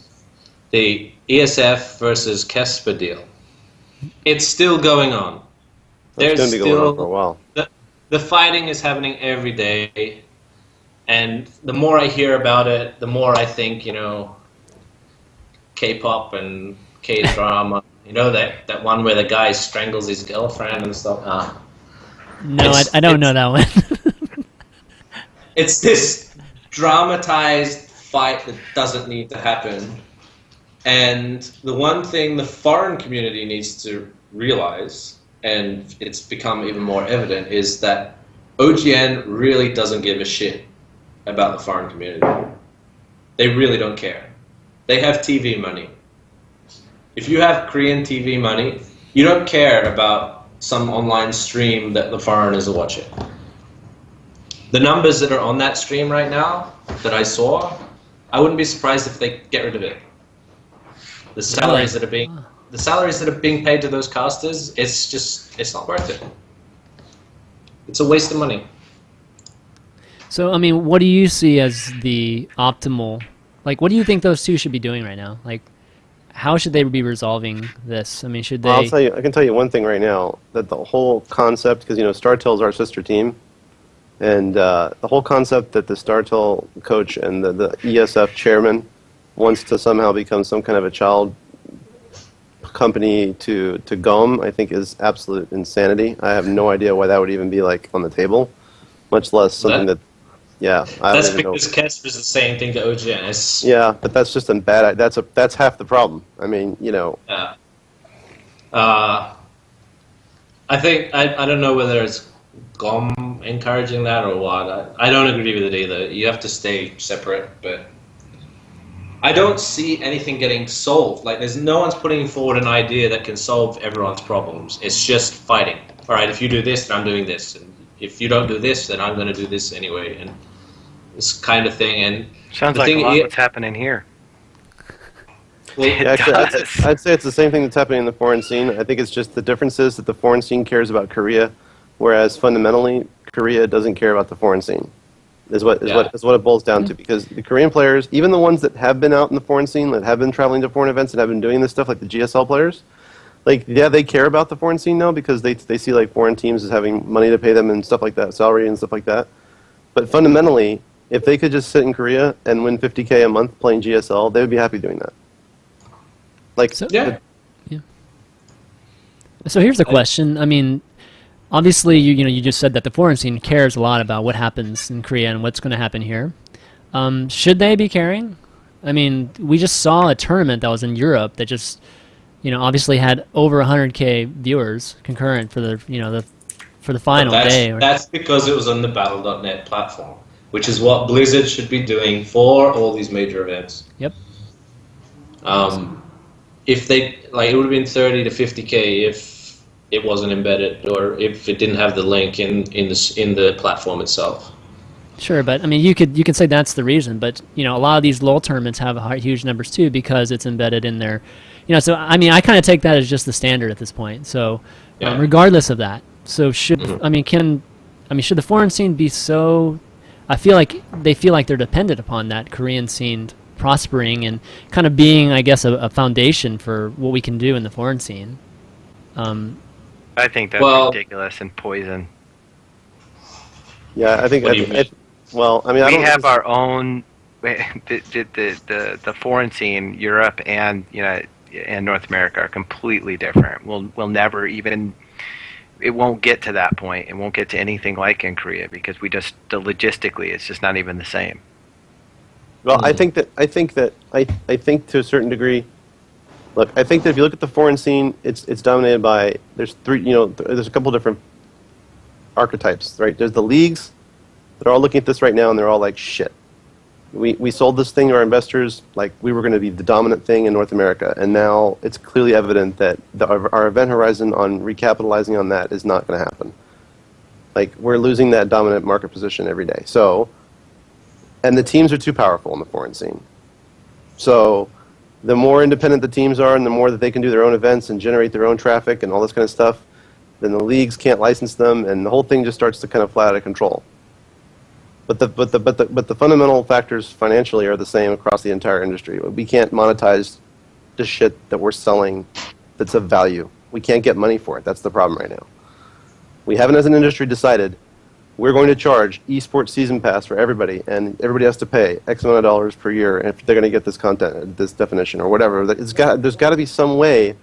the ESF versus Kesper deal. It's still going on. It's going to be going on for a while. The fighting is happening every day, and the more I hear about it, the more I think, K-pop and K-drama. That one where the guy strangles his girlfriend and stuff. No, I don't know that one. It's this dramatized fight that doesn't need to happen. And the one thing the foreign community needs to realize, and it's become even more evident, is that OGN really doesn't give a shit about the foreign community. They really don't care. They have TV money. If you have Korean TV money, you don't care about some online stream that the foreigners are watching. The numbers that are on that stream right now that I saw, I wouldn't be surprised if they get rid of it. The salaries that are being paid to those casters, it's not worth it. It's a waste of money. So, I mean, what do you see as the optimal, what do you think those two should be doing right now? How should they be resolving this? I mean, should they... Well, I can tell you one thing right now, that the whole concept, because, StarTel is our sister team, and the whole concept that the StarTel coach and the ESF chairman wants to somehow become some kind of a child company to GOM, I think is absolute insanity. I have no idea why that would even be on the table, much less something that's because Kesper is the same thing to OGN. Yeah, but that's just a bad. That's half the problem. I mean, Yeah. I think I don't know whether it's GOM encouraging that or what. I don't agree with it either. You have to stay separate, but. I don't see anything getting solved. There's no one's putting forward an idea that can solve everyone's problems. It's just fighting. All right, if you do this, then I'm doing this. And if you don't do this, then I'm going to do this anyway. And this kind of thing. And sounds like a lot of what's happening here. Well, I'd say it's the same thing that's happening in the foreign scene. I think it's just the difference is that the foreign scene cares about Korea, whereas fundamentally, Korea doesn't care about the foreign scene. Is what it boils down to, because the Korean players, even the ones that have been out in the foreign scene, that have been traveling to foreign events and have been doing this stuff, like the GSL players, they care about the foreign scene now because they see foreign teams as having money to pay them and stuff like that, salary and stuff like that. But fundamentally, if they could just sit in Korea and win $50K a month playing GSL, they would be happy doing that. So here's the question. I mean, obviously, you just said that the foreign scene cares a lot about what happens in Korea and what's going to happen here. Should they be caring? I mean, we just saw a tournament that was in Europe that just, obviously had over 100K viewers concurrent for the final day. That's because it was on the Battle.net platform, which is what Blizzard should be doing for all these major events. Yep. If they it would have been 30 to 50K if it wasn't embedded or if it didn't have the link in the platform itself. Sure, but I mean, you could say that's the reason, but a lot of these LoL tournaments have huge numbers too because it's embedded in their, So I mean, I kind of take that as just the standard at this point. So, Yeah. regardless of that, so should should the foreign scene be so? I feel like they feel like they're dependent upon that Korean scene prospering and kind of being, I guess, a foundation for what we can do in the foreign scene. I think that's ridiculous and poison. Yeah, I think. Well, I mean, we have our own. The foreign scene, Europe and and North America are completely different. We'll never even. It won't get to that point. It won't get to anything like in Korea because logistically, it's just not even the same. Well, I think to a certain degree. Look, I think that if you look at the foreign scene, it's dominated by there's a couple different archetypes, right? There's the leagues that are all looking at this right now, and they're all like, shit. We sold this thing to our investors like we were going to be the dominant thing in North America, and now it's clearly evident that our event horizon on recapitalizing on that is not going to happen. Like, we're losing that dominant market position every day. So, and the teams are too powerful in the foreign scene. So, the more independent the teams are and the more that they can do their own events and generate their own traffic and all this kind of stuff, then the leagues can't license them, and the whole thing just starts to kind of fly out of control. But the fundamental factors financially are the same across the entire industry. We can't monetize the shit that we're selling that's of value. We can't get money for it. That's the problem right now. We haven't, as an industry, decided we're going to charge esports season pass for everybody, and everybody has to pay X amount of dollars per year if they're going to get this content, this definition, or whatever. There's got to be some way,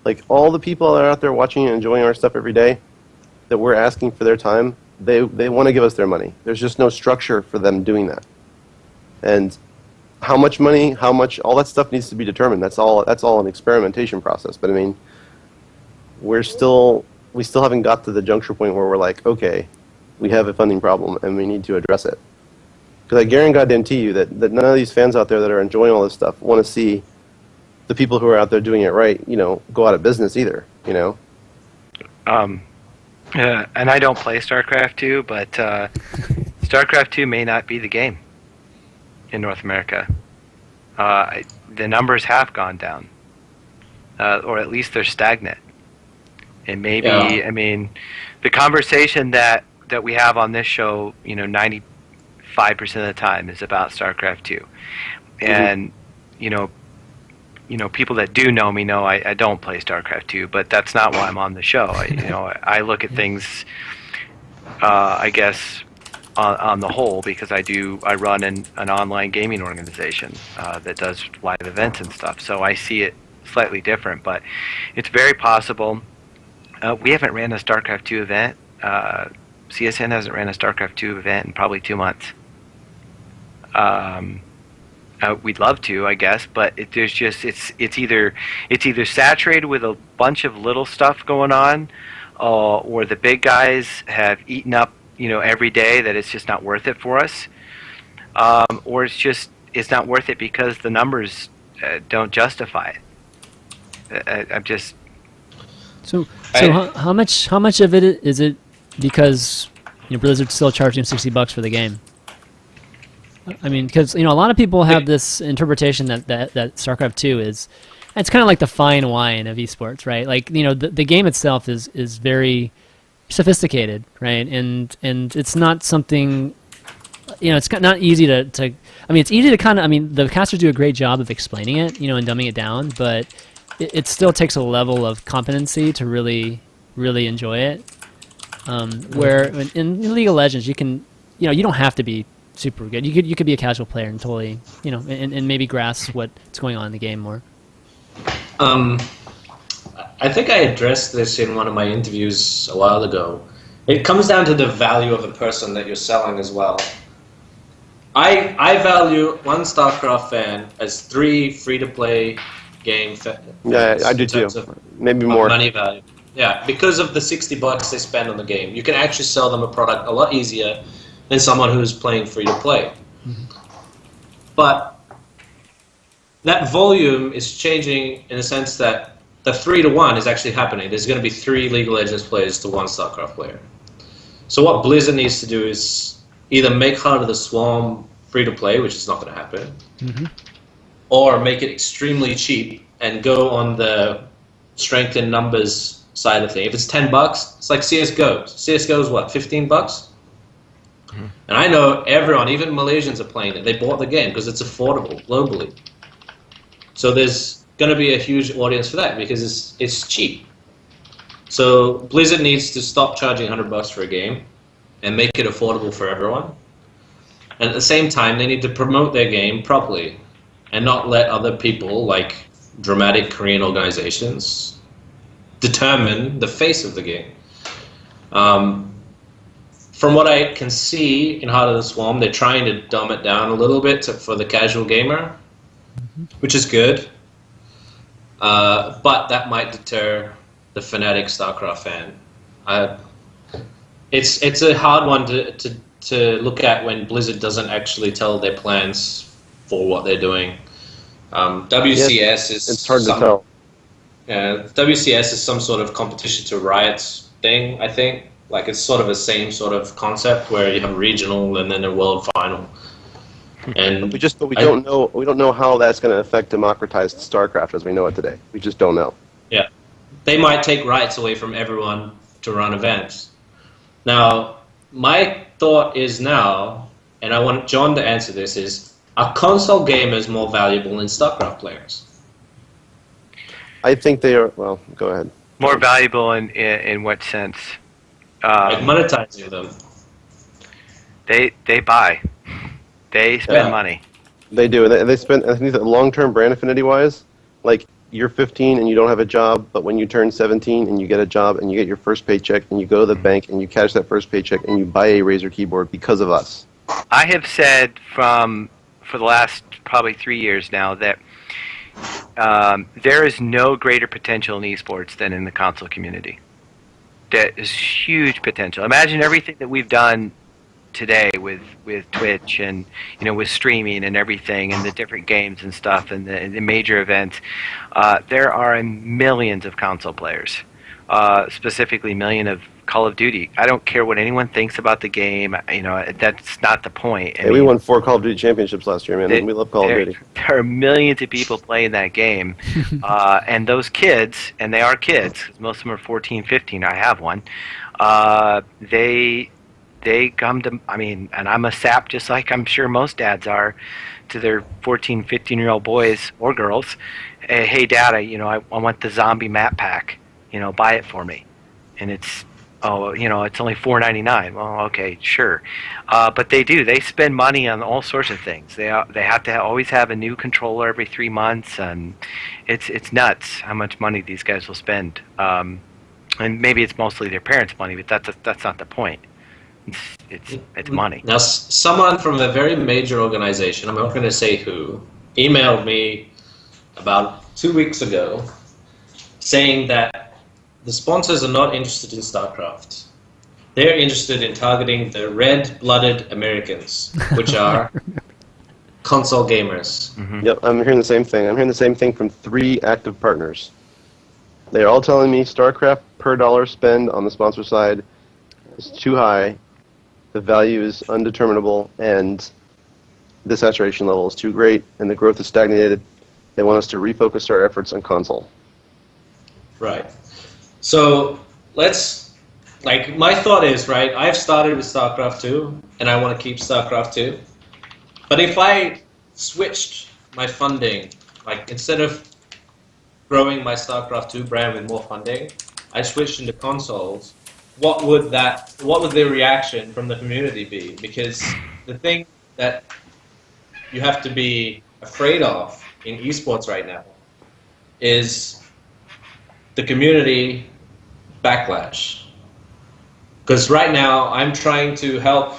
like all the people that are out there watching and enjoying our stuff every day, that we're asking for their time. They want to give us their money. There's just no structure for them doing that. And how much money, all that stuff needs to be determined. That's all an experimentation process. But I mean, we still haven't got to the juncture point where we're like, okay, we have a funding problem and we need to address it. Because I guarantee you that none of these fans out there that are enjoying all this stuff want to see the people who are out there doing it right, go out of business either, And I don't play Starcraft 2, but Starcraft 2 may not be the game in North America. The numbers have gone down, or at least they're stagnant. And maybe, I mean, the conversation that we have on this show, 95% of the time is about Starcraft 2. And, people that do know me know I don't play Starcraft 2, but that's not why I'm on the show. I look at things, I guess, on the whole, because I run an online gaming organization that does live events and stuff. So I see it slightly different, but it's very possible. We haven't ran a Starcraft 2 event. CSN hasn't ran a Starcraft 2 event in probably 2 months. We'd love to, I guess, but it's either saturated with a bunch of little stuff going on, or the big guys have eaten up every day that it's just not worth it for us, or it's not worth it because the numbers don't justify it. I'm just how much of it is it because Blizzard's still charging $60 for the game? I mean, because a lot of people have this interpretation that StarCraft 2 it's kind of like the fine wine of esports, right? Like the game itself is very sophisticated, right? And it's not something it's not easy to. I mean, it's easy to kind of. I mean, the casters do a great job of explaining it, and dumbing it down, but it still takes a level of competency to really enjoy it. Where in League of Legends, you can you don't have to be super good. You could be a casual player and totally, and maybe grasp what's going on in the game more. I think I addressed this in one of my interviews a while ago. It comes down to the value of the person that you're selling as well. I value one StarCraft fan as 3 free-to-play game fans. Yeah, I do too. Maybe more. Money value. Yeah, because of the $60 they spend on the game. You can actually sell them a product a lot easier than someone who's playing free-to-play. Mm-hmm. But that volume is changing in the sense that the 3-to-1 is actually happening. There's going to be 3 League of Legends players to 1 StarCraft player. So what Blizzard needs to do is either make Heart of the Swarm free to play, which is not going to happen, or make it extremely cheap and go on the strength in numbers side of things. If it's $10, it's like CS:GO. CS:GO is what, $15? And I know everyone, even Malaysians, are playing it. They bought the game because it's affordable globally. So there's going to be a huge audience for that because it's cheap. So Blizzard needs to stop charging $100 for a game and make it affordable for everyone. And at the same time, they need to promote their game properly and not let other people, like dramatic Korean organizations, determine the face of the game. From what I can see in Heart of the Swarm, they're trying to dumb it down a little bit for the casual gamer, which is good. But that might deter the fanatic StarCraft fan. It's a hard one to look at when Blizzard doesn't actually tell their plans for what they're doing. WCS is it's hard to tell. Yeah, WCS is some sort of competition to Riot's thing, I think. Like it's sort of the same sort of concept where you have a regional and then a world final. And we don't know how that's going to affect democratized StarCraft as we know it today. We just don't know. Yeah, they might take rights away from everyone to run events. Now, my thought is now, and I want John to answer this: are console gamers more valuable than StarCraft players? I think they are. Well, go ahead. More valuable in what sense? Like monetizing them. They buy. They spend money. They do. They spend. I think that long-term brand affinity-wise, like you're 15 and you don't have a job, but when you turn 17 and you get a job and you get your first paycheck and you go to the bank and you cash that first paycheck and you buy a Razer keyboard because of us. I have said for the last probably 3 years now that there is no greater potential in esports than in the console community. There is huge potential. Imagine everything that we've done today with Twitch and with streaming and everything and the different games and stuff and the major events. There are millions of console players, specifically million of Call of Duty. I don't care what anyone thinks about the game. That's not the point. We won 4 Call of Duty championships last year, man. We love Call of Duty. There are millions of people playing that game, and those kids, and they are kids. Most of them are 14, 15. I have one. They come to, and I'm a sap just like I'm sure most dads are to their 14, 15-year-old boys or girls. Hey, Dad, I want the zombie map pack. Buy it for me. And it's only $4.99. Well, okay, sure. But they spend money on all sorts of things. They have to always have a new controller every 3 months, and it's nuts how much money these guys will spend. And maybe it's mostly their parents' money, but that's not the point. It's money. Now, someone from a very major organization, I'm not going to say who, emailed me about 2 weeks ago saying that the sponsors are not interested in StarCraft. They're interested in targeting the red-blooded Americans, which are console gamers. Mm-hmm. Yep, I'm hearing the same thing. I'm hearing the same thing from 3 active partners. They're all telling me StarCraft per dollar spend on the sponsor side is too high. The value is undeterminable, and the saturation level is too great, and the growth is stagnated. They want us to refocus our efforts on console. Right. So my thought is, right, I've started with StarCraft 2, and I want to keep StarCraft 2. But if I switched my funding, like instead of growing my StarCraft 2 brand with more funding, I switched into consoles, what would the reaction from the community be? Because the thing that you have to be afraid of in esports right now is the community backlash. Because right now I'm trying to help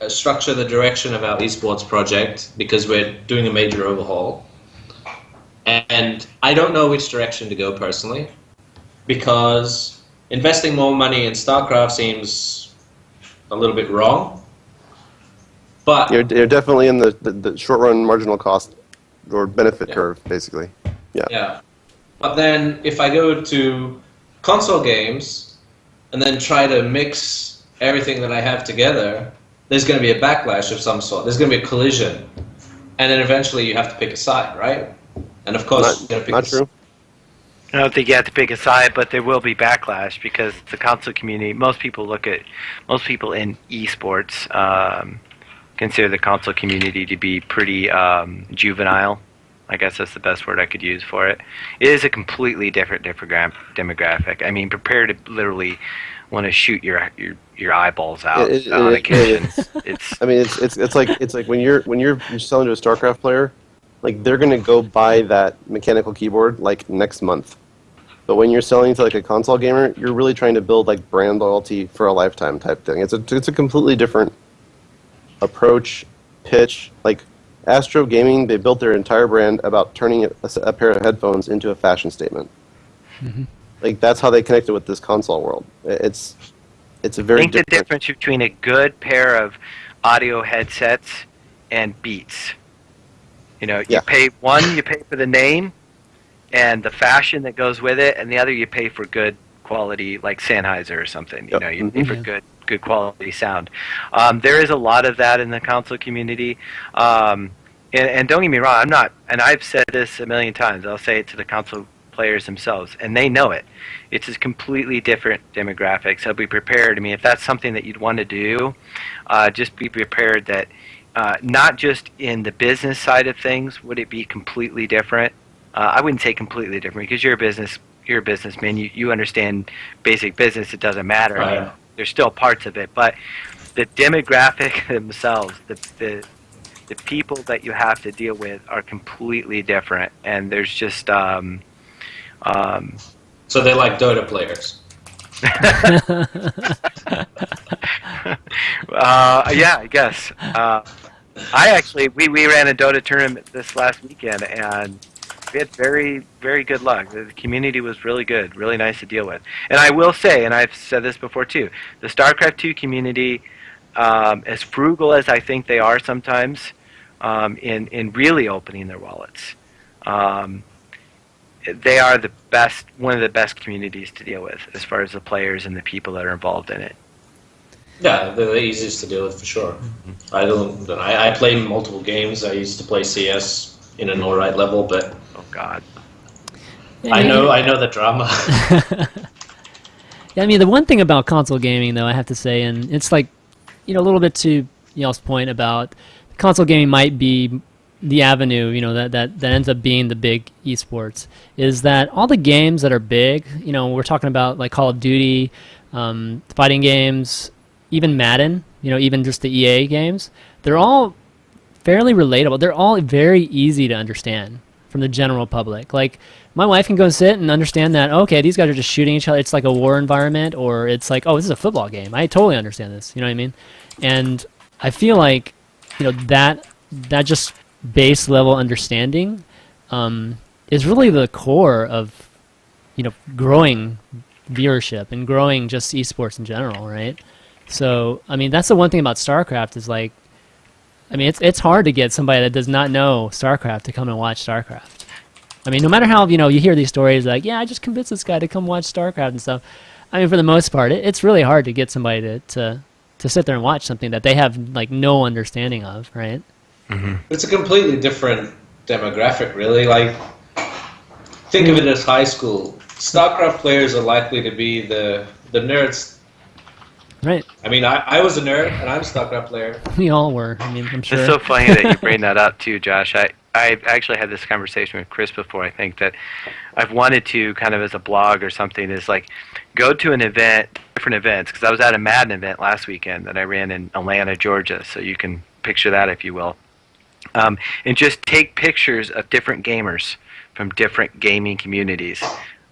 structure the direction of our esports project because we're doing a major overhaul. And I don't know which direction to go personally, because investing more money in StarCraft seems a little bit wrong. But you're definitely in the short-run marginal cost or benefit curve, basically. Yeah. But then if I go to console games and then try to mix everything that I have together, there's going to be a backlash of some sort. There's going to be a collision, and then eventually you have to pick a side, right? And of course, you're going to pick not true. I don't think you have to pick a side, but there will be backlash because the console community. Most people in esports consider the console community to be pretty juvenile. I guess that's the best word I could use for it. It is a completely different demographic. I mean, prepare to literally want to shoot your eyeballs out on occasion. I mean, it's like when you're selling to a Starcraft player, like they're gonna go buy that mechanical keyboard like next month. But when you're selling to like a console gamer, you're really trying to build like brand loyalty for a lifetime type thing. It's a completely different approach, pitch. Like Astro Gaming, they built their entire brand about turning a pair of headphones into a fashion statement. Mm-hmm. Like that's how they connected with this console world. It's a very. I think the difference between a good pair of audio headsets and Beats. You pay for the name and the fashion that goes with it, and the other you pay for good quality, like Sennheiser or something. You pay for good quality sound. There is a lot of that in the console community. And don't get me wrong, I'm not, and I've said this a million times, I'll say it to the console players themselves, and they know it. It's a completely different demographic, so be prepared. I mean, if that's something that you'd want to do, just be prepared that not just in the business side of things would it be completely different. I wouldn't say completely different because you're a businessman. You understand basic business. It doesn't matter. I mean, there's still parts of it, but the demographic themselves, the people that you have to deal with are completely different, and there's just so they're like Dota players. Yeah, I guess. We ran a Dota tournament this last weekend, and we had very, very good luck. The community was really good, really nice to deal with. And I will say, and I've said this before too, the StarCraft 2 community, as frugal as I think they are sometimes, in really opening their wallets, they are one of the best communities to deal with as far as the players and the people that are involved in it. Yeah, they're the easiest to deal with for sure. Mm-hmm. I play multiple games. I used to play CS in an alright level, but oh god, I know the drama. Yeah, I mean the one thing about console gaming, though, I have to say, and it's like, a little bit to y'all's point about console gaming might be the avenue, that ends up being the big esports, is that all the games that are big, we're talking about like Call of Duty, fighting games, even Madden, even just the EA games, they're all fairly relatable. They're all very easy to understand from the general public. Like, my wife can go sit and understand that, okay, these guys are just shooting each other. It's like a war environment, or it's like, oh, this is a football game. I totally understand this. You know what I mean? And I feel like, that just base level understanding is really the core of, growing viewership and growing just esports in general, right? So, I mean, that's the one thing about StarCraft is like, I mean, it's hard to get somebody that does not know StarCraft to come and watch StarCraft. I mean, no matter how, you hear these stories like, yeah, I just convinced this guy to come watch StarCraft and stuff. I mean, for the most part, it's really hard to get somebody to sit there and watch something that they have, like, no understanding of, right? Mm-hmm. It's a completely different demographic, really. Like, think of it as high school. StarCraft players are likely to be the nerds. Right. I mean, I was a nerd, and I'm a StarCraft player. We all were. I mean, I'm sure. It's so funny that you bring that up, too, Josh. I've actually had this conversation with Chris before. I think that I've wanted to, kind of as a blog or something, is like go to an event, different events, because I was at a Madden event last weekend that I ran in Atlanta, Georgia, so you can picture that if you will. And just take pictures of different gamers from different gaming communities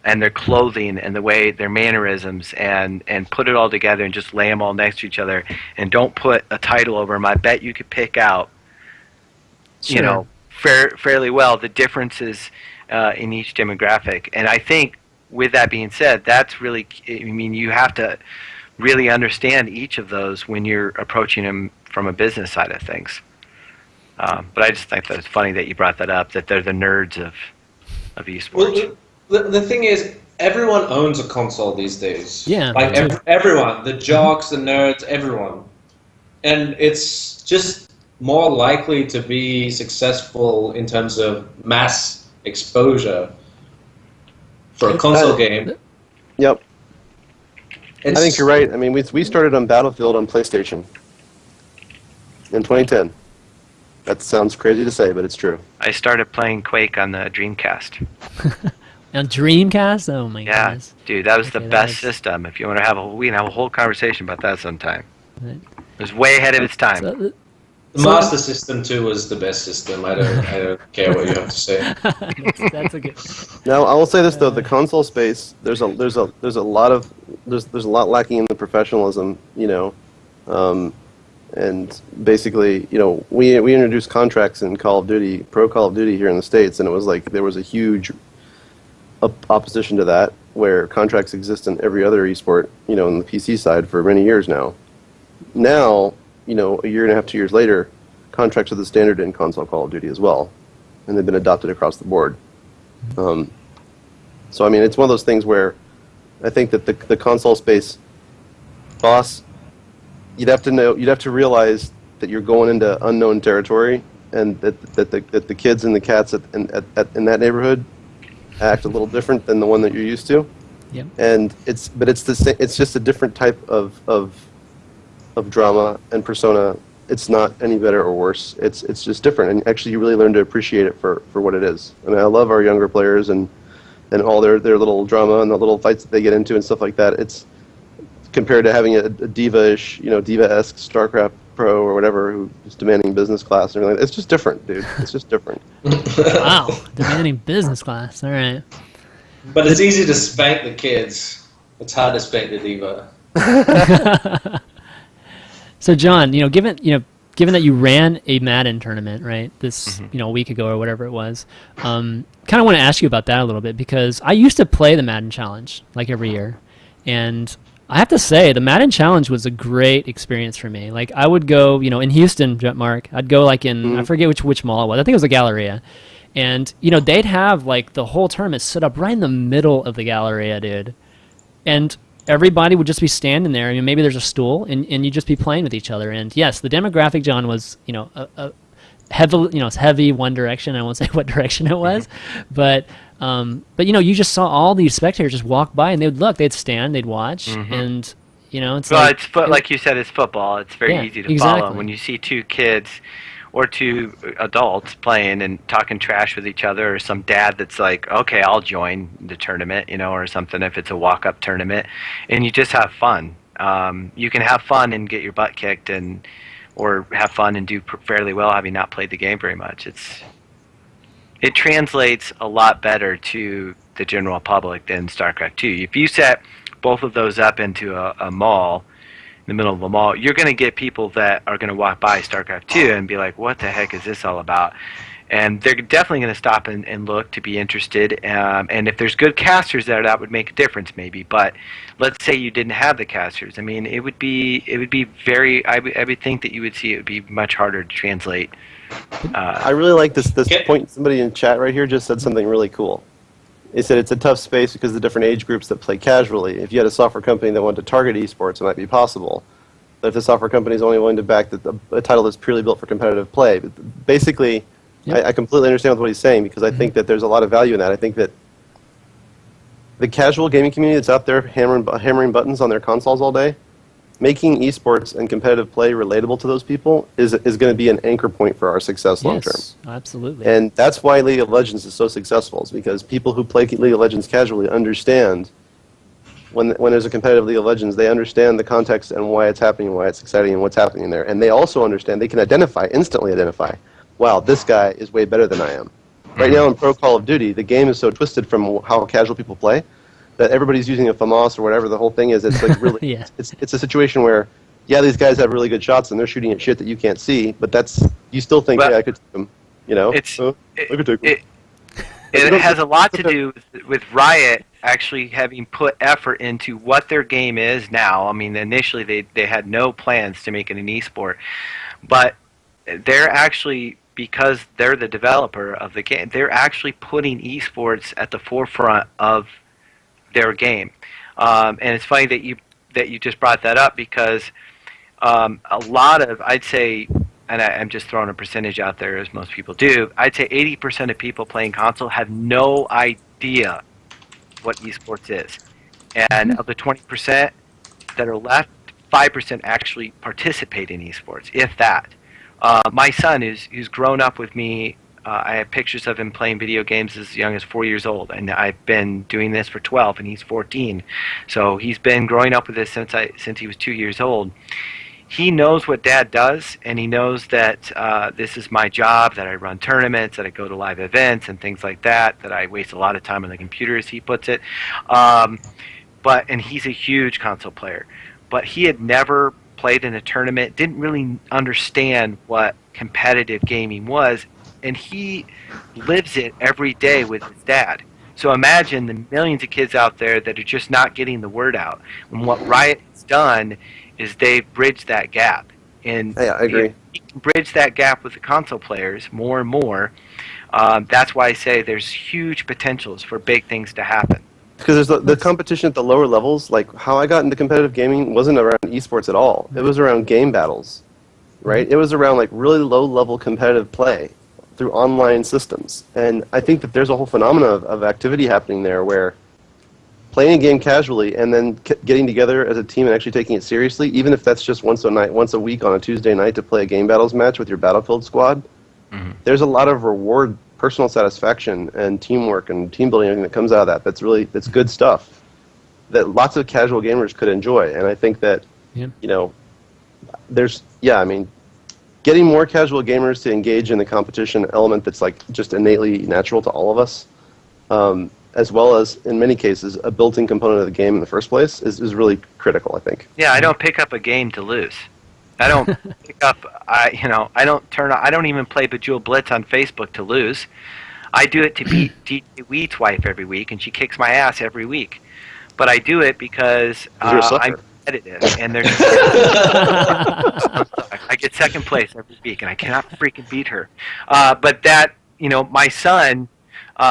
and their clothing and the way their mannerisms and put it all together and just lay them all next to each other and don't put a title over them. I bet you could pick out, sure, fairly well the differences in each demographic. And I think with that being said, that's really, I mean, you have to really understand each of those when you're approaching them from a business side of things. But I just think that it's funny that you brought that up, that they're the nerds of esports. Well, the thing is, everyone owns a console these days. Yeah. Like everyone, the jocks, the nerds, everyone. and it's just more likely to be successful in terms of mass exposure for a console game. Yep. I think you're right. I mean, we started on Battlefield on PlayStation in 2010. That sounds crazy to say, but it's true. I started playing Quake on the Dreamcast. On Dreamcast? Oh my Yeah, goodness. dude, that was the Okay, that best was- system. If you want to have we can have a whole conversation about that sometime. Right. It was way ahead of its time. So, The Master System 2 was the best system. I don't care what you have to say. that's a good. Now, I will say this though: the console space, there's a lot lacking in the professionalism, and basically, we introduced contracts in Call of Duty, Pro Call of Duty here in the States, and it was like there was a huge opposition to that, where contracts exist in every other esport, in the PC side for many years now. Now, a year and a half, 2 years later, contracts are the standard in console Call of Duty as well, and they've been adopted across the board. So I mean, it's one of those things where I think that the console space, boss, you'd have to realize that you're going into unknown territory, and that the kids and the cats in that neighborhood act a little different than the one that you're used to. Yep. And it's just a different type of drama and persona. It's not any better or worse. It's just different, and actually you really learn to appreciate it for what it is. I mean, I love our younger players and all their little drama and the little fights that they get into and stuff like that. It's compared to having a diva-ish, diva-esque Starcraft pro or whatever who's demanding business class and everything. It's just different, dude. It's just different. Wow, demanding business class. All right. But it's easy to spank the kids. It's hard to spank the diva. So John, given that you ran a Madden tournament, right? This, a week ago or whatever it was, kind of want to ask you about that a little bit, because I used to play the Madden Challenge like every year, and I have to say the Madden Challenge was a great experience for me. Like I would go, in Houston, Mark, I'd go like in I forget which mall it was. I think it was the Galleria, and they'd have like the whole tournament set up right in the middle of the Galleria, dude, and everybody would just be standing there. I mean, maybe there's a stool, and you'd just be playing with each other. And yes, the demographic, John, was a heavy, it's heavy One Direction. I won't say what direction it was, but you just saw all these spectators just walk by, and they'd stand, they'd watch, and it's well, like like you said, it's football. It's very easy to follow. When you see two kids or two adults playing and talking trash with each other, or some dad that's like, okay, I'll join the tournament, or something if it's a walk-up tournament, and you just have fun. You can have fun and get your butt kicked, or have fun and do fairly well having not played the game very much. It translates a lot better to the general public than StarCraft 2. If you set both of those up into a mall, in the middle of a mall, you're going to get people that are going to walk by StarCraft 2 and be like, what the heck is this all about? And they're definitely going to stop and look to be interested. And if there's good casters there, that would make a difference maybe. But let's say you didn't have the casters. I mean, it would be very, I would think that you would see it would be much harder to translate. I really like this point. Somebody in chat right here just said something really cool. They said it's a tough space because of the different age groups that play casually. If you had a software company that wanted to target esports, it might be possible. But if the software company is only willing to back a title that's purely built for competitive play, but basically, I completely understand what he's saying, because I think that there's a lot of value in that. I think that the casual gaming community that's out there hammering buttons on their consoles all day, making esports and competitive play relatable to those people is going to be an anchor point for our success long term. Yes, absolutely. And that's why League of Legends is so successful, is because people who play League of Legends casually understand when there's a competitive League of Legends, they understand the context and why it's happening, why it's exciting, and what's happening there. And they also understand, they can instantly identify, wow, this guy is way better than I am. Right now in Pro Call of Duty, the game is so twisted from how casual people play that everybody's using a FAMAS or whatever the whole thing is. It's like really, it's a situation where, these guys have really good shots and they're shooting at shit that you can't see, but you still think, I could take them, I could take them. It has a lot to do with Riot actually having put effort into what their game is now. I mean, initially they had no plans to make it an esport, but they're actually, because they're the developer of the game, they're actually putting esports at the forefront of their game. And it's funny that you just brought that up, because a lot of, I'd say, and I'm just throwing a percentage out there as most people do, I'd say 80% of people playing console have no idea what esports is. And of the 20% that are left, 5% actually participate in esports, if that. My son, who's grown up with me, I have pictures of him playing video games as young as 4 years old, and I've been doing this for 12, and he's 14. So he's been growing up with this since he was 2 years old. He knows what Dad does, and he knows that this is my job, that I run tournaments, that I go to live events and things like that, that I waste a lot of time on the computer, as he puts it. And he's a huge console player. But he had never played in a tournament, didn't really understand what competitive gaming was, and he lives it every day with his dad. So imagine the millions of kids out there that are just not getting the word out. And what Riot has done is they've bridged that gap. And yeah, I agree. If we can bridge that gap with the console players more and more, that's why I say there's huge potentials for big things to happen. Because there's the competition at the lower levels. Like, how I got into competitive gaming wasn't around esports at all. It was around game battles, right? It was around, like, really low-level competitive play through online systems. And I think that there's a whole phenomenon of activity happening there where playing a game casually and then getting together as a team and actually taking it seriously, even if that's just once a week on a Tuesday night to play a game battles match with your Battlefield squad, there's a lot of reward, personal satisfaction, and teamwork and team building and everything that comes out of that. That's good stuff that lots of casual gamers could enjoy. And I think that, getting more casual gamers to engage in the competition element that's like just innately natural to all of us, as well as, in many cases, a built-in component of the game in the first place is really critical, I think. Yeah, I don't pick up a game to lose. I don't pick up, I don't even play Bejeweled Blitz on Facebook to lose. I do it to beat DJ Wheat's wife every week, and she kicks my ass every week. But I do it because I'm competitive, and there's I get second place every week, and I cannot freaking beat her. But that, my son,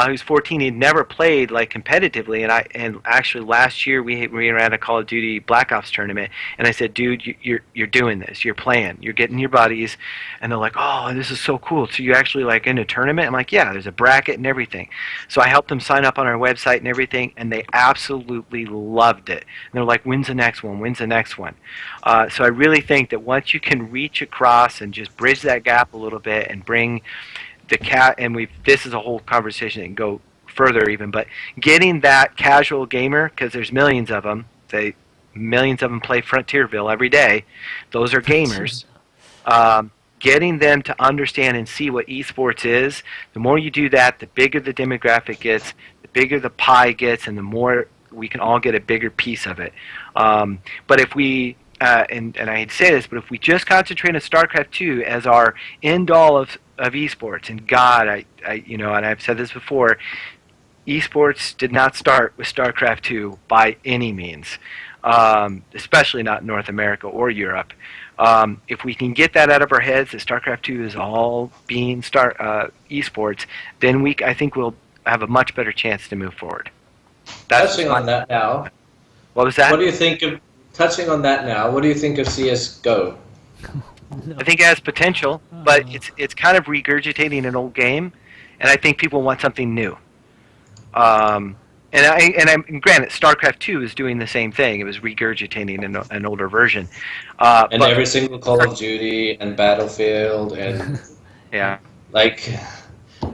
who's 14, he'd never played like competitively, and actually last year we ran a Call of Duty Black Ops tournament, and I said, dude, you're doing this, you're playing, you're getting your buddies, and they're like, oh, this is so cool. So you actually like in a tournament? I'm like, yeah, there's a bracket and everything. So I helped them sign up on our website and everything, and they absolutely loved it. And they're like, when's the next one? When's the next one? So I really think that once you can reach across and just bridge that gap a little bit and bring this is a whole conversation that can go further even, but getting that casual gamer, because there's millions of them, millions of them play Frontierville every day, those are gamers, getting them to understand and see what esports is, the more you do that, the bigger the demographic gets, the bigger the pie gets, and the more we can all get a bigger piece of it. But if we and I hate to say this, but if we just concentrate on StarCraft 2 as our end-all of esports, and God, I and I've said this before, esports did not start with StarCraft 2 by any means, especially not in North America or Europe. If we can get that out of our heads, that StarCraft 2 is all being esports, then I think we'll have a much better chance to move forward. Touching on that now. What was that? What do you think of touching on that now? What do you think of CS:GO? I think it has potential, but it's kind of regurgitating an old game, and I think people want something new. And granted, StarCraft 2 is doing the same thing. It was regurgitating an older version. And every single Call of Duty and Battlefield and yeah, like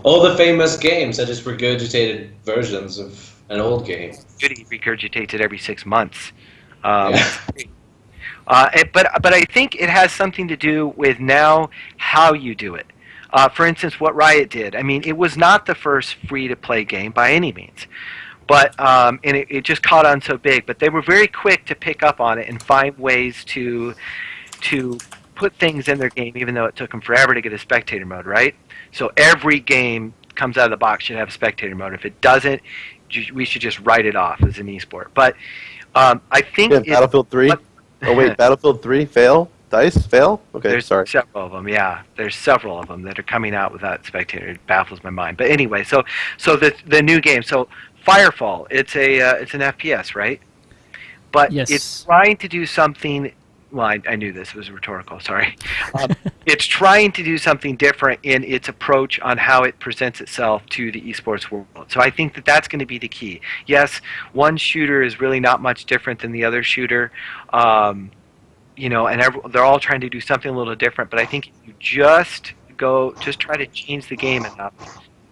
all the famous games are just regurgitated versions of an old game. Duty regurgitates it every 6 months. Yeah. But I think it has something to do with now how you do it. For instance, what Riot did. I mean, it was not the first free-to-play game by any means, but and it just caught on so big. But they were very quick to pick up on it and find ways to put things in their game, even though it took them forever to get a spectator mode, right? So every game comes out of the box should have a spectator mode. If it doesn't, we should just write it off as an esport. But I think Battlefield 3. Oh wait, Battlefield 3 fail? DICE fail? Okay, there's sorry. Several of them, yeah. There's several of them that are coming out without spectator. It baffles my mind. But anyway, so the new game. So Firefall, it's an FPS, right? But yes. It's trying to do something well, I knew this was rhetorical, sorry. It's trying to do something different in its approach on how it presents itself to the esports world. So I think that that's going to be the key. Yes, one shooter is really not much different than the other shooter, and they're all trying to do something a little different, but I think if you just try to change the game enough,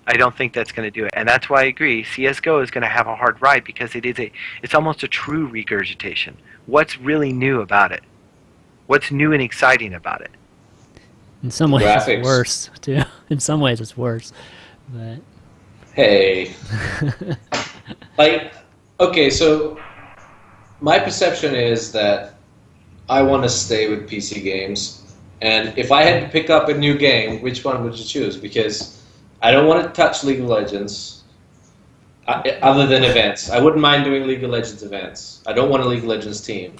I don't think that's going to do it. And that's why I agree, CSGO is going to have a hard ride because it's almost a true regurgitation. What's really new about it? What's new and exciting about it? In some ways, Graphics. it's worse too. In some ways, it's worse. But Hey. Okay, so my perception is that I want to stay with PC games. And if I had to pick up a new game, which one would you choose? Because I don't want to touch League of Legends, other than events. I wouldn't mind doing League of Legends events. I don't want a League of Legends team.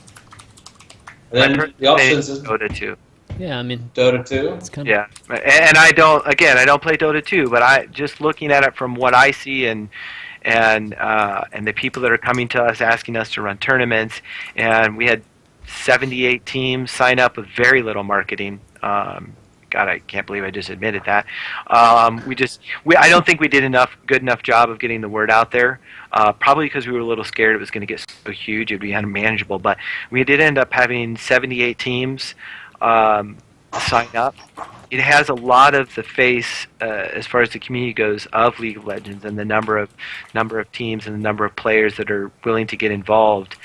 And then the options is Dota 2. yeah, I mean, Dota 2. it's kind of Yeah, and I don't play Dota 2, but I just looking at it from what I see and the people that are coming to us asking us to run tournaments, and we had 78 teams sign up with very little marketing. God, I can't believe I just admitted that. I don't think we did good enough job of getting the word out there. Probably because we were a little scared it was going to get so huge, it'd be unmanageable. But we did end up having 78 teams sign up. It has a lot of the face, as far as the community goes, of League of Legends and the number of teams and the number of players that are willing to get involved.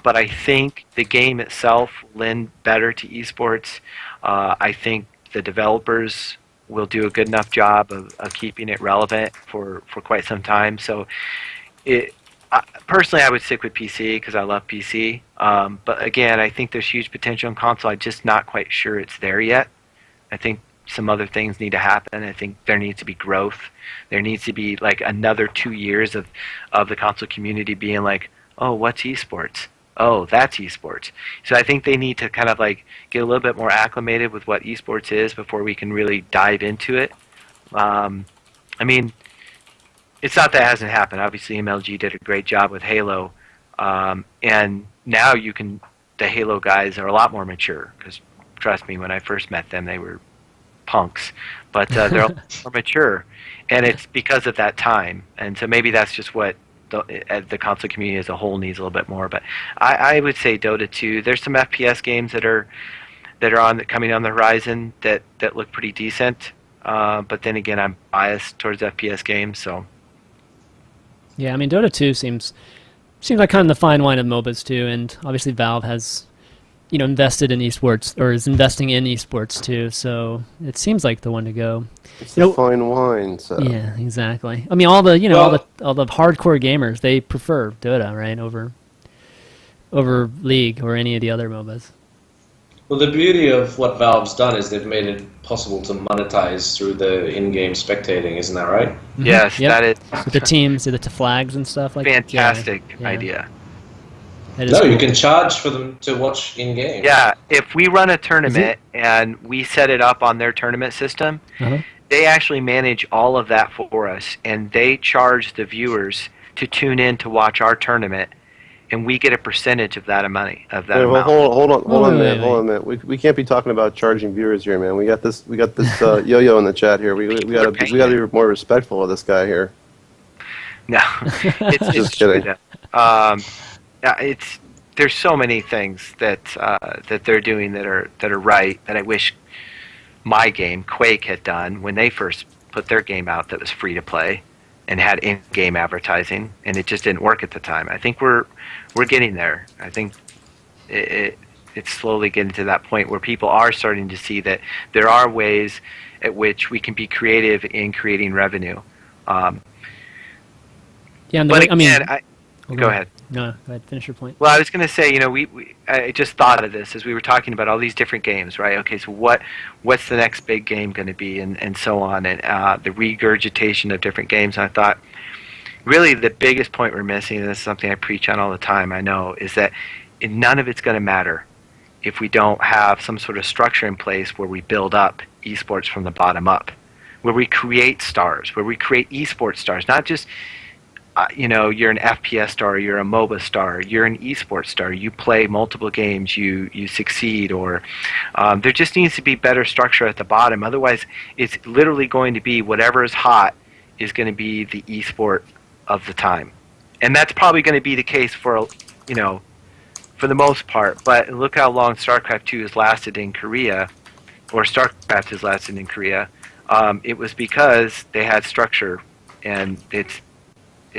But I think the game itself will lend better to esports. I think the developers will do a good enough job of keeping it relevant for quite some time. So, personally, I would stick with PC because I love PC. But again, I think there's huge potential in console. I'm just not quite sure it's there yet. I think some other things need to happen. I think there needs to be growth. There needs to be like another 2 years of the console community being like, oh, what's esports? Oh, that's esports. So I think they need to kind of like get a little bit more acclimated with what esports is before we can really dive into it. I mean, it's not that it hasn't happened. Obviously, MLG did a great job with Halo, and now the Halo guys are a lot more mature. Because trust me, when I first met them, they were punks, but they're a lot more mature, and it's because of that time. And so maybe that's just what the console community as a whole needs a little bit more. But I would say Dota 2. There's some FPS games that are coming on the horizon that look pretty decent. But then again, I'm biased towards FPS games, so. yeah. I mean, Dota 2 seems like kind of the fine wine of MOBAs too, and obviously Valve has invested in esports or is investing in esports too. So it seems like the one to go. It's a fine wine, so. Yeah, exactly. I mean, all the all the hardcore gamers, they prefer Dota, right, over League or any of the other MOBAs. Well, the beauty of what Valve's done is they've made it possible to monetize through the in-game spectating, isn't that right? Mm-hmm. Yes, yep. that is With the teams, the flags and stuff like that. fantastic Yeah. idea. That is No, cool. you can charge for them to watch in-game. Yeah, if we run a tournament and we set it up on their tournament system, Uh-huh. they actually manage all of that for us, and they charge the viewers to tune in to watch our tournament, and we get a percentage of that money Wait, well, hold on, Wait. man. We can't be talking about charging viewers here, man. We got this yo-yo in the chat here. We gotta be more respectful of this guy here. No, it's Just kidding. true that. Yeah, there's so many things that they're doing that are right that I wish my game Quake had done when they first put their game out that was free to play and had in-game advertising, and it just didn't work at the time. I think we're getting there. I think it's slowly getting to that point where people are starting to see that there are ways at which we can be creative in creating revenue. Yeah, and But again, go ahead. No, go ahead. Finish your point. Well, I was going to say, I just thought of this as we were talking about all these different games, right? Okay, so what's the next big game going to be, and so on, and the regurgitation of different games. And I thought, really, the biggest point we're missing, and this is something I preach on all the time, I know, is that none of it's going to matter if we don't have some sort of structure in place where we build up esports from the bottom up, where we create stars, where we create esports stars, not just you're an FPS star, you're a MOBA star, you're an esports star, you play multiple games, you succeed, or there just needs to be better structure at the bottom. Otherwise, it's literally going to be whatever is hot is going to be the esport of the time. And that's probably going to be the case for the most part. But look how long StarCraft 2 has lasted in Korea, or StarCraft has lasted in Korea. It was because they had structure, and it's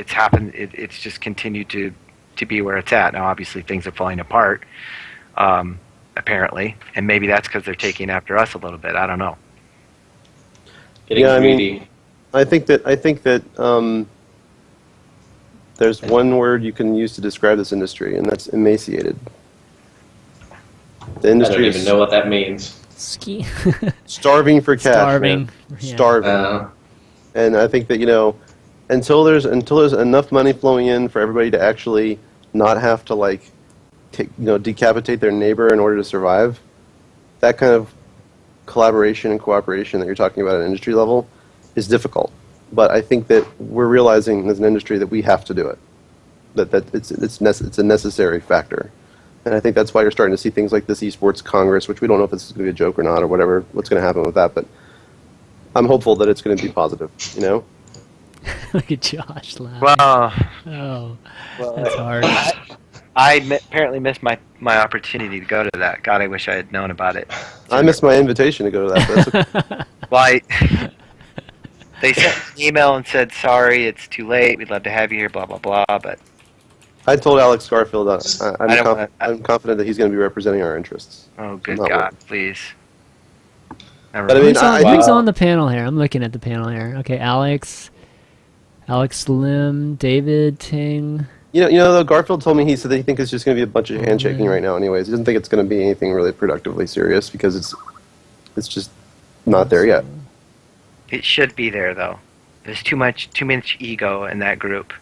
happened. It's just continued to be where it's at. Now, obviously, things are falling apart, apparently, and maybe that's because they're taking after us a little bit. I don't know. Getting greedy. I think that there's one word you can use to describe this industry, and that's emaciated. The industry I don't even know what that means. Starving for cash. Starving. Man. Yeah. Starving. And I think that until there's enough money flowing in for everybody to actually not have to decapitate their neighbor in order to survive, that kind of collaboration and cooperation that you're talking about at an industry level is difficult. But I think that we're realizing as an industry that we have to do it. That it's a necessary factor. And I think that's why you're starting to see things like this esports congress, which we don't know if this is going to be a joke or not, or what's going to happen with that. But I'm hopeful that it's going to be positive. Look at Josh laughing. Well, That's hard. I apparently missed my opportunity to go to that. God, I wish I had known about it. I missed my invitation to go to that. But that's okay. Well, they sent an email and said, sorry, it's too late. We'd love to have you here, blah, blah, blah. But I told Alex Garfield I'm confident that he's going to be representing our interests. oh, good God, please. Never But I mean, mind. Who's on the panel here? I'm looking at the panel here. Okay, Alex Lim, David Ting. Though Garfield told me, he said that he thinks it's just going to be a bunch of handshaking right now anyways. He doesn't think it's going to be anything really productively serious because it's just not there yet. It should be there, though. There's too much ego in that group.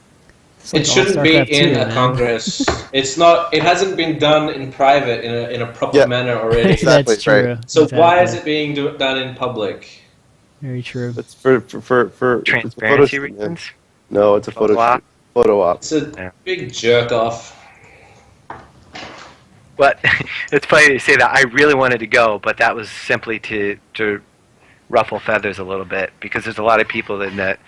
It's like It shouldn't all be StarCraft in 2, a man. congress. It's not. It hasn't been done in private in a proper manner already. Exactly, That's true. right. So why is Exactly. it being done in public? Very true. It's for Transparency it's a reasons? No, it's a photo op? photo op. It's a Yeah. big jerk off. But it's funny to say that. I really wanted to go, but that was simply to ruffle feathers a little bit because there's a lot of people that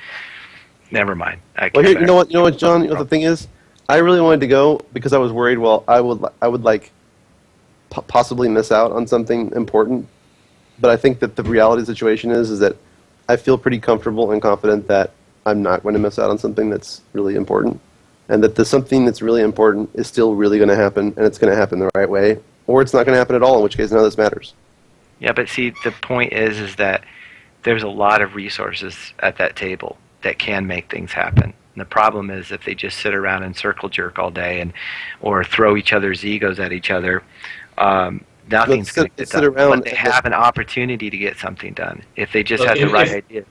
never mind. Well, here, you know what, John? The thing is, I really wanted to go because I was worried. Well, I would possibly miss out on something important. But I think that the reality of the situation is that I feel pretty comfortable and confident that I'm not going to miss out on something that's really important, and that the something that's really important is still really going to happen, and it's going to happen the right way, or it's not going to happen at all. In which case, none of this matters. Yeah, but see, the point is that there's a lot of resources at that table that can make things happen. And the problem is if they just sit around and circle jerk all day or throw each other's egos at each other, nothing's going to get done. But they have an opportunity to get something done if they just had the right ideas.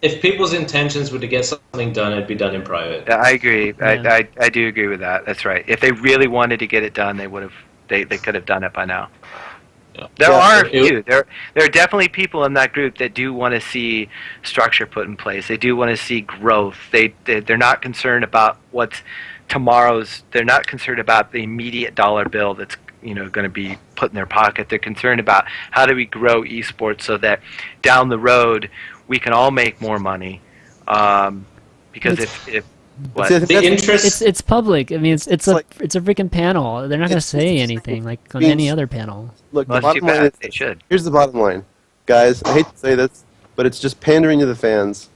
If people's intentions were to get something done, it'd be done in private. Yeah, I agree. Yeah. I do agree with that. That's right. If they really wanted to get it done, they would have. They could have done it by now. Yeah. There are a few. There are definitely people in that group that do want to see structure put in place. They do want to see growth. They're not concerned about what's tomorrow's. They're not concerned about the immediate dollar bill that's going to be put in their pocket. They're concerned about how do we grow esports so that down the road we can all make more money. Because if what? The interest. It's public. I mean, it's a like- it's a freaking panel. They're not going to say anything like on any other panel. Look, Well, the that's too bottom line bad. is, They should. here's the bottom line, guys. I hate to say this, but it's just pandering to the fans.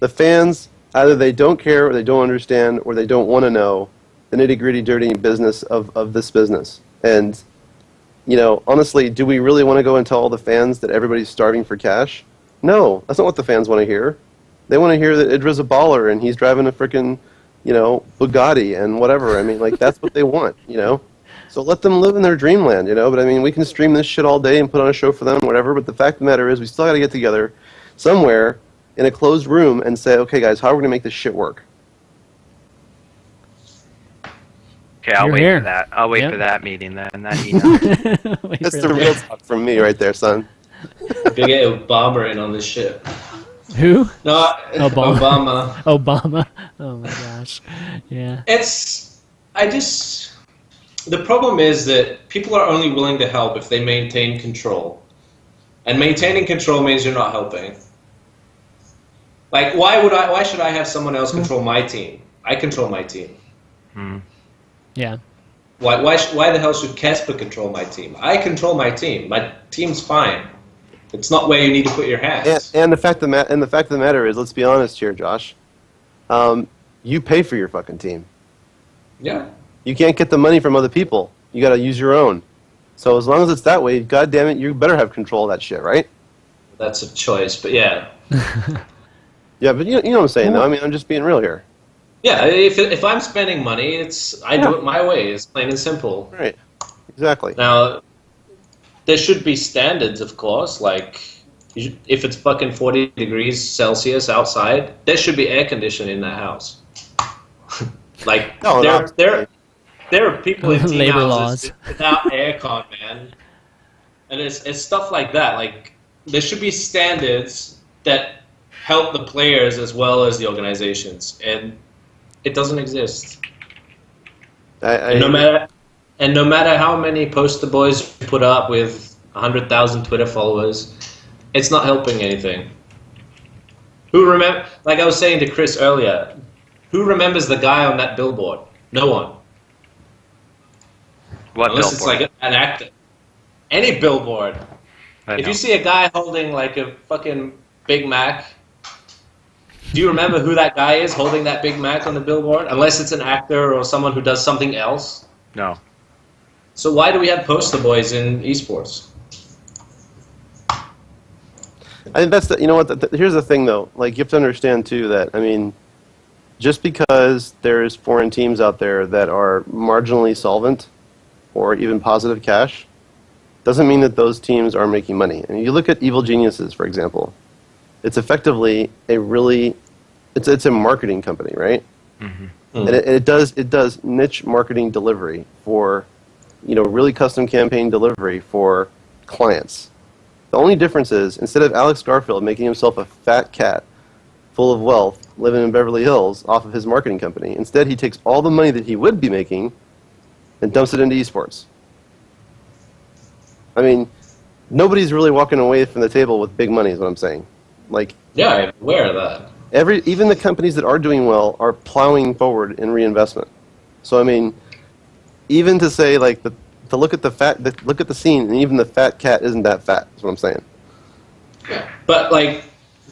The fans, either they don't care, or they don't understand, or they don't want to know the nitty-gritty, dirty business of this business. And honestly, do we really want to go and tell all the fans that everybody's starving for cash? No, that's not what the fans want to hear. They want to hear that Idra's a baller and he's driving a freaking, Bugatti and whatever. I mean, that's what they want, So let them live in their dreamland, But I mean, we can stream this shit all day and put on a show for them, whatever. But the fact of the matter is, we still got to get together somewhere in a closed room and say, okay, guys, how are we going to make this shit work? Okay, I'll You're wait here. for that. I'll wait Yep. for that meeting then. That email. Wait That's for the that. real talk from me right there, son. Gonna get Obama in on this shit. Who? No, Obama. Obama. Obama. Oh my gosh. Yeah. The problem is that people are only willing to help if they maintain control. And maintaining control means you're not helping. Like, why should I have someone else control my team? I control my team. Yeah. Why the hell should Casper control my team? I control my team. My team's fine. It's not where you need to put your hands. And the fact of the matter is, let's be honest here, Josh. You pay for your fucking team. Yeah. You can't get the money from other people. You got to use your own. So as long as it's that way, God damn it, you better have control of that shit, right? That's a choice, but yeah. Yeah, but you know what I'm saying, though. I mean, I'm just being real here. Yeah, if I'm spending money, I do it my way. It's plain and simple. Right. Exactly. Now, there should be standards, of course. Like, if it's fucking 40 degrees Celsius outside, there should be air conditioning in that house. Like, there are people in team Labor houses laws. without aircon, man. And it's stuff like that. Like, there should be standards that help the players as well as the organizations, and it doesn't exist. And no matter how many poster boys put up with 100,000 Twitter followers, it's not helping anything. Like I was saying to Chris earlier, who remembers the guy on that billboard? No one. What Unless billboard? it's like an actor. Any billboard. I If know. you see a guy holding like a fucking Big Mac, do you remember who that guy is holding that Big Mac on the billboard? Unless it's an actor or someone who does something else. No. So why do we have poster boys in esports? I think that's you know what? Here's the thing, though. Like, you have to understand too that just because there's foreign teams out there that are marginally solvent or even positive cash, doesn't mean that those teams are making money. And you look at Evil Geniuses, for example. It's effectively it's a marketing company, right? Mm-hmm. And it does niche marketing delivery for, really custom campaign delivery for clients. The only difference is, instead of Alex Garfield making himself a fat cat full of wealth living in Beverly Hills off of his marketing company, instead he takes all the money that he would be making and dumps it into esports. I mean, nobody's really walking away from the table with big money is what I'm saying. Like, Yeah, I'm aware of that. even the companies that are doing well are plowing forward in reinvestment. So I mean, even to say like to look at look at the scene, and even the fat cat isn't that fat. Is what I'm saying. But like,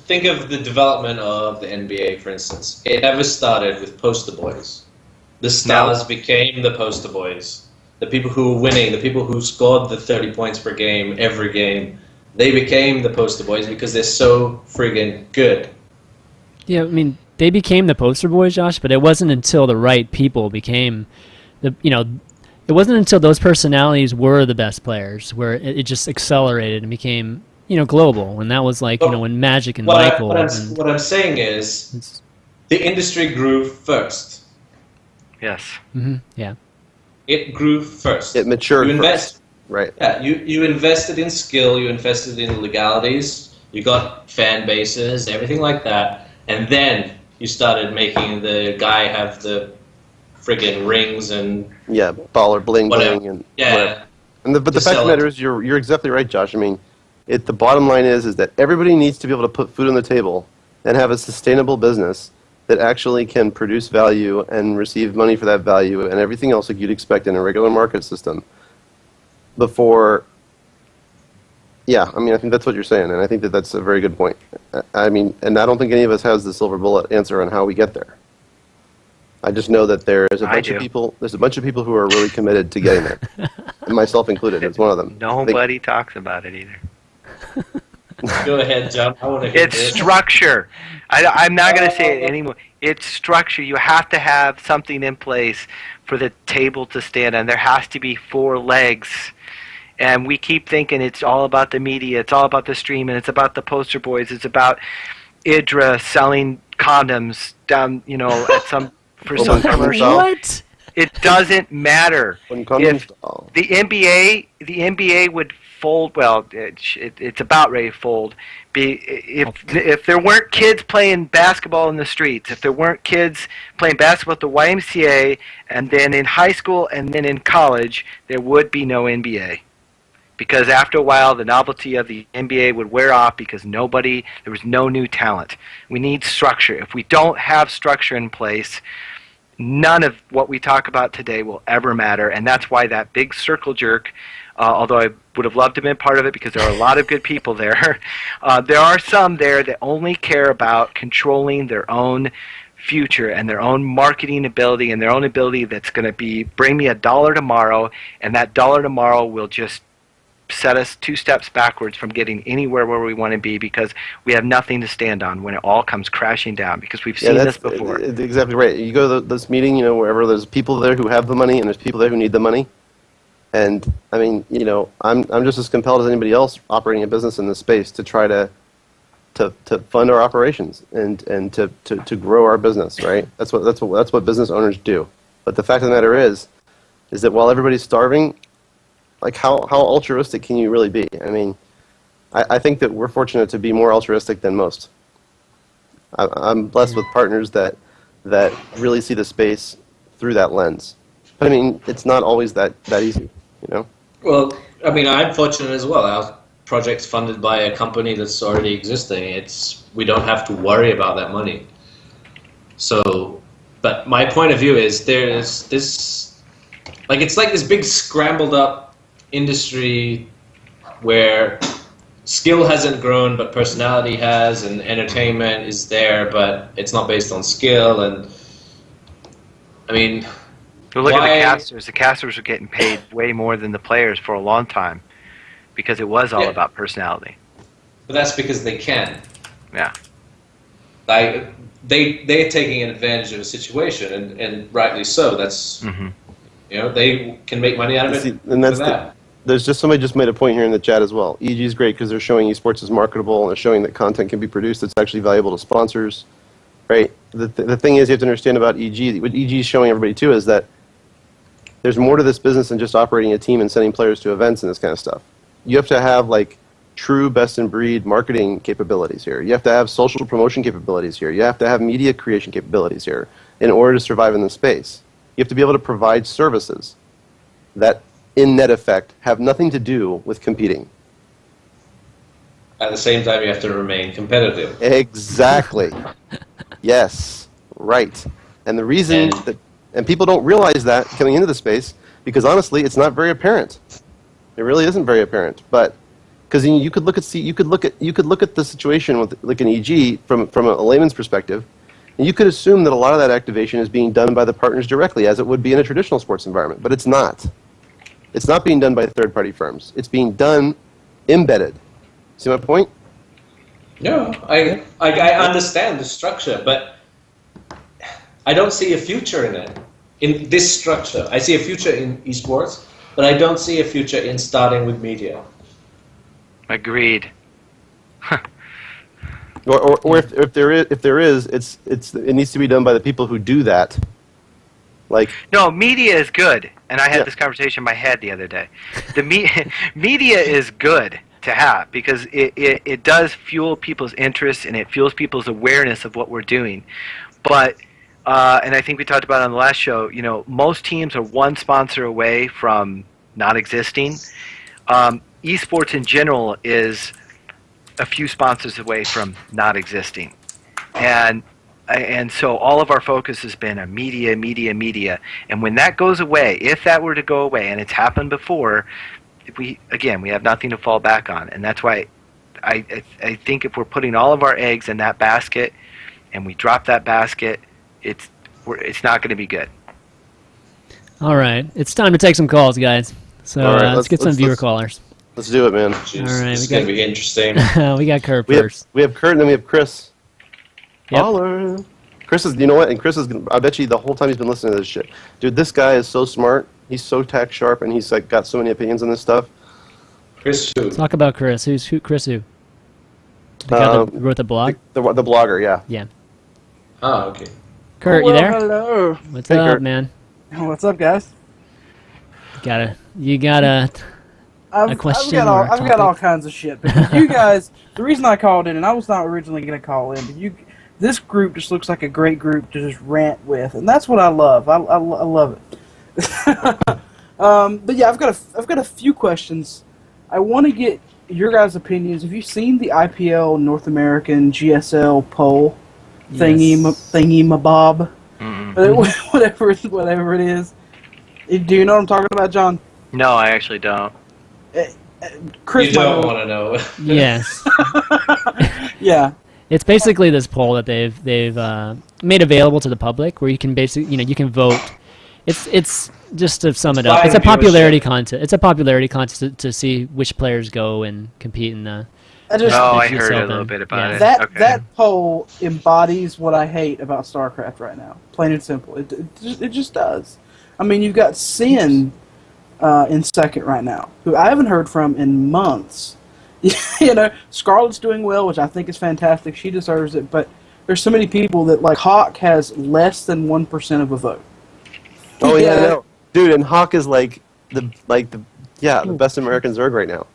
think of the development of the NBA, for instance. It never started with poster boys. The stars became the poster boys. The people who were winning, the people who scored the 30 points per game every game, they became the poster boys because they're so friggin' good. Yeah, I mean, they became the poster boys, Josh, but it wasn't until the right people became it wasn't until those personalities were the best players where it just accelerated and became, global. And that was like, when Magic and Michael. What I'm saying is, the industry grew first. Yes. Yeah. It grew first. It matured You first. Right. Yeah, you invested in skill, you invested in legalities, you got fan bases, everything like that, and then you started making the guy have the friggin' rings and baller bling whatever. bling and Yeah. whatever. But the fact of the matter is, you're exactly right, Josh. I mean, the bottom line is that everybody needs to be able to put food on the table and have a sustainable business that actually can produce value and receive money for that value and everything else like you'd expect in a regular market system. Before, I think that's what you're saying, and I think that's a very good point. I mean, and I don't think any of us has the silver bullet answer on how we get there. I just know that there's a bunch of people. There's a bunch of people who are really committed to getting there, and myself included. It's one of them. Nobody talks about it either. Go ahead, John. I want to hear It's this. structure. I'm not going to say it anymore. It's structure. You have to have something in place for the table to stand on. There has to be 4 legs. And we keep thinking it's all about the media, it's all about the stream, and it's about the poster boys, it's about Idra selling condoms down, at some some commercial. What? It doesn't matter. When condoms If the NBA would fold. Well, it's about ready to fold. If there weren't kids playing basketball in the streets, if there weren't kids playing basketball at the YMCA, and then in high school and then in college, there would be no NBA. Because after a while, the novelty of the NBA would wear off because there was no new talent. We need structure. If we don't have structure in place, none of what we talk about today will ever matter, and that's why that big circle jerk, although I would have loved to have been part of it because there are a lot of good people there, there are some there that only care about controlling their own future and their own marketing ability and their own ability that's going to bring me $1 tomorrow, and that $1 tomorrow will just set us 2 steps backwards from getting anywhere where we want to be because we have nothing to stand on when it all comes crashing down because we've seen this before. Exactly right. You go to this meeting, wherever there's people there who have the money and there's people there who need the money. And, I mean, I'm just as compelled as anybody else operating a business in this space to try to fund our operations and to grow our business, right? That's what business owners do. But the fact of the matter is that while everybody's starving, like how altruistic can you really be? I mean, I think that we're fortunate to be more altruistic than most. I'm blessed with partners that really see the space through that lens. But I mean, it's not always that easy, Well, I mean, I'm fortunate as well. Our project's funded by a company that's already existing. We don't have to worry about that money. So, but my point of view is there's this, like, it's like this big scrambled up industry where skill hasn't grown but personality has, and entertainment is there but it's not based on skill. And I mean, look at the casters. The casters are getting paid way more than the players for a long time because it was all about personality. But that's because they can. Yeah. They're taking advantage of a situation, and rightly so. That's they can make money out of it. And that's there's somebody just made a point here in the chat as well. EG is great because they're showing esports is marketable and they're showing that content can be produced that's actually valuable to sponsors, right? The thing is, you have to understand about EG. What EG is showing everybody too is that there's more to this business than just operating a team and sending players to events and this kind of stuff. You have to have like true best-in-breed marketing capabilities here. You have to have social promotion capabilities here. You have to have media creation capabilities here in order to survive in this space. You have to be able to provide services that, in net effect, have nothing to do with competing. At the same time, you have to remain competitive. Exactly. Yes. Right. And the reason and people don't realize that coming into the space because honestly, it's not very apparent. It really isn't very apparent. But because you could look at the situation with like an EG from a layman's perspective, and you could assume that a lot of that activation is being done by the partners directly, as it would be in a traditional sports environment. But it's not. It's not being done by third-party firms. It's being done embedded. See my point? No, I understand the structure, but I don't see a future in it. In this structure, I see a future in esports, but I don't see a future in starting with media. Agreed. Or if there is, it needs to be done by the people who do that. Like no, media is good, and I had this conversation in my head the other day. The media is good to have because it does fuel people's interest and it fuels people's awareness of what we're doing. But and I think we talked about it on the last show. Most teams are one sponsor away from not existing. Esports in general is a few sponsors away from not existing, and so all of our focus has been on media. And when that goes away, if that were to go away, and it's happened before, we have nothing to fall back on. And that's why I think if we're putting all of our eggs in that basket, and we drop that basket, it's not going to be good. All right, it's time to take some calls, guys. So let's get some viewer callers. Let's do it, man. Jeez, all right, this is going to be interesting. We got Kurt first. We have Kurt, and then we have Chris. Yep. Holler. Chris is, you know what? And Chris is, I bet you the whole time he's been listening to this shit. Dude, this guy is so smart. He's so tack sharp, and he's like got so many opinions on this stuff. Chris who? Talk about Chris. Who's Chris who? The guy that wrote the blog? The blogger, yeah. Yeah. Oh, okay. Kurt, you there? Hello. What's up, Kurt. man? What's up, guys? You gotta a question? I've got all kinds of shit. Because you guys, the reason I called in, and I was not originally going to call in, but this group just looks like a great group to just rant with, and that's what I love. I love it. But yeah, I've got a few questions. I want to get your guys' opinions. Have you seen the IPL North American GSL poll thingy mabob? Whatever it is. Do you know what I'm talking about, John? No, I actually don't. Chris, you don't want to know. Yes. Yeah. It's basically this poll that they've made available to the public, where you can basically, you can vote. It's just to sum it up, it's a popularity contest. It's a popularity contest to see which players go and compete in the. I heard a little bit about it. That poll embodies what I hate about Starcraft right now. Plain and simple. It just does. I mean, you've got Sin in second right now, who I haven't heard from in months. Scarlett's doing well, which I think is fantastic. She deserves it, but there's so many people that, like, Hawk has less than 1% of a vote. Oh yeah, no. Dude, and Hawk is the best American Zerg right now,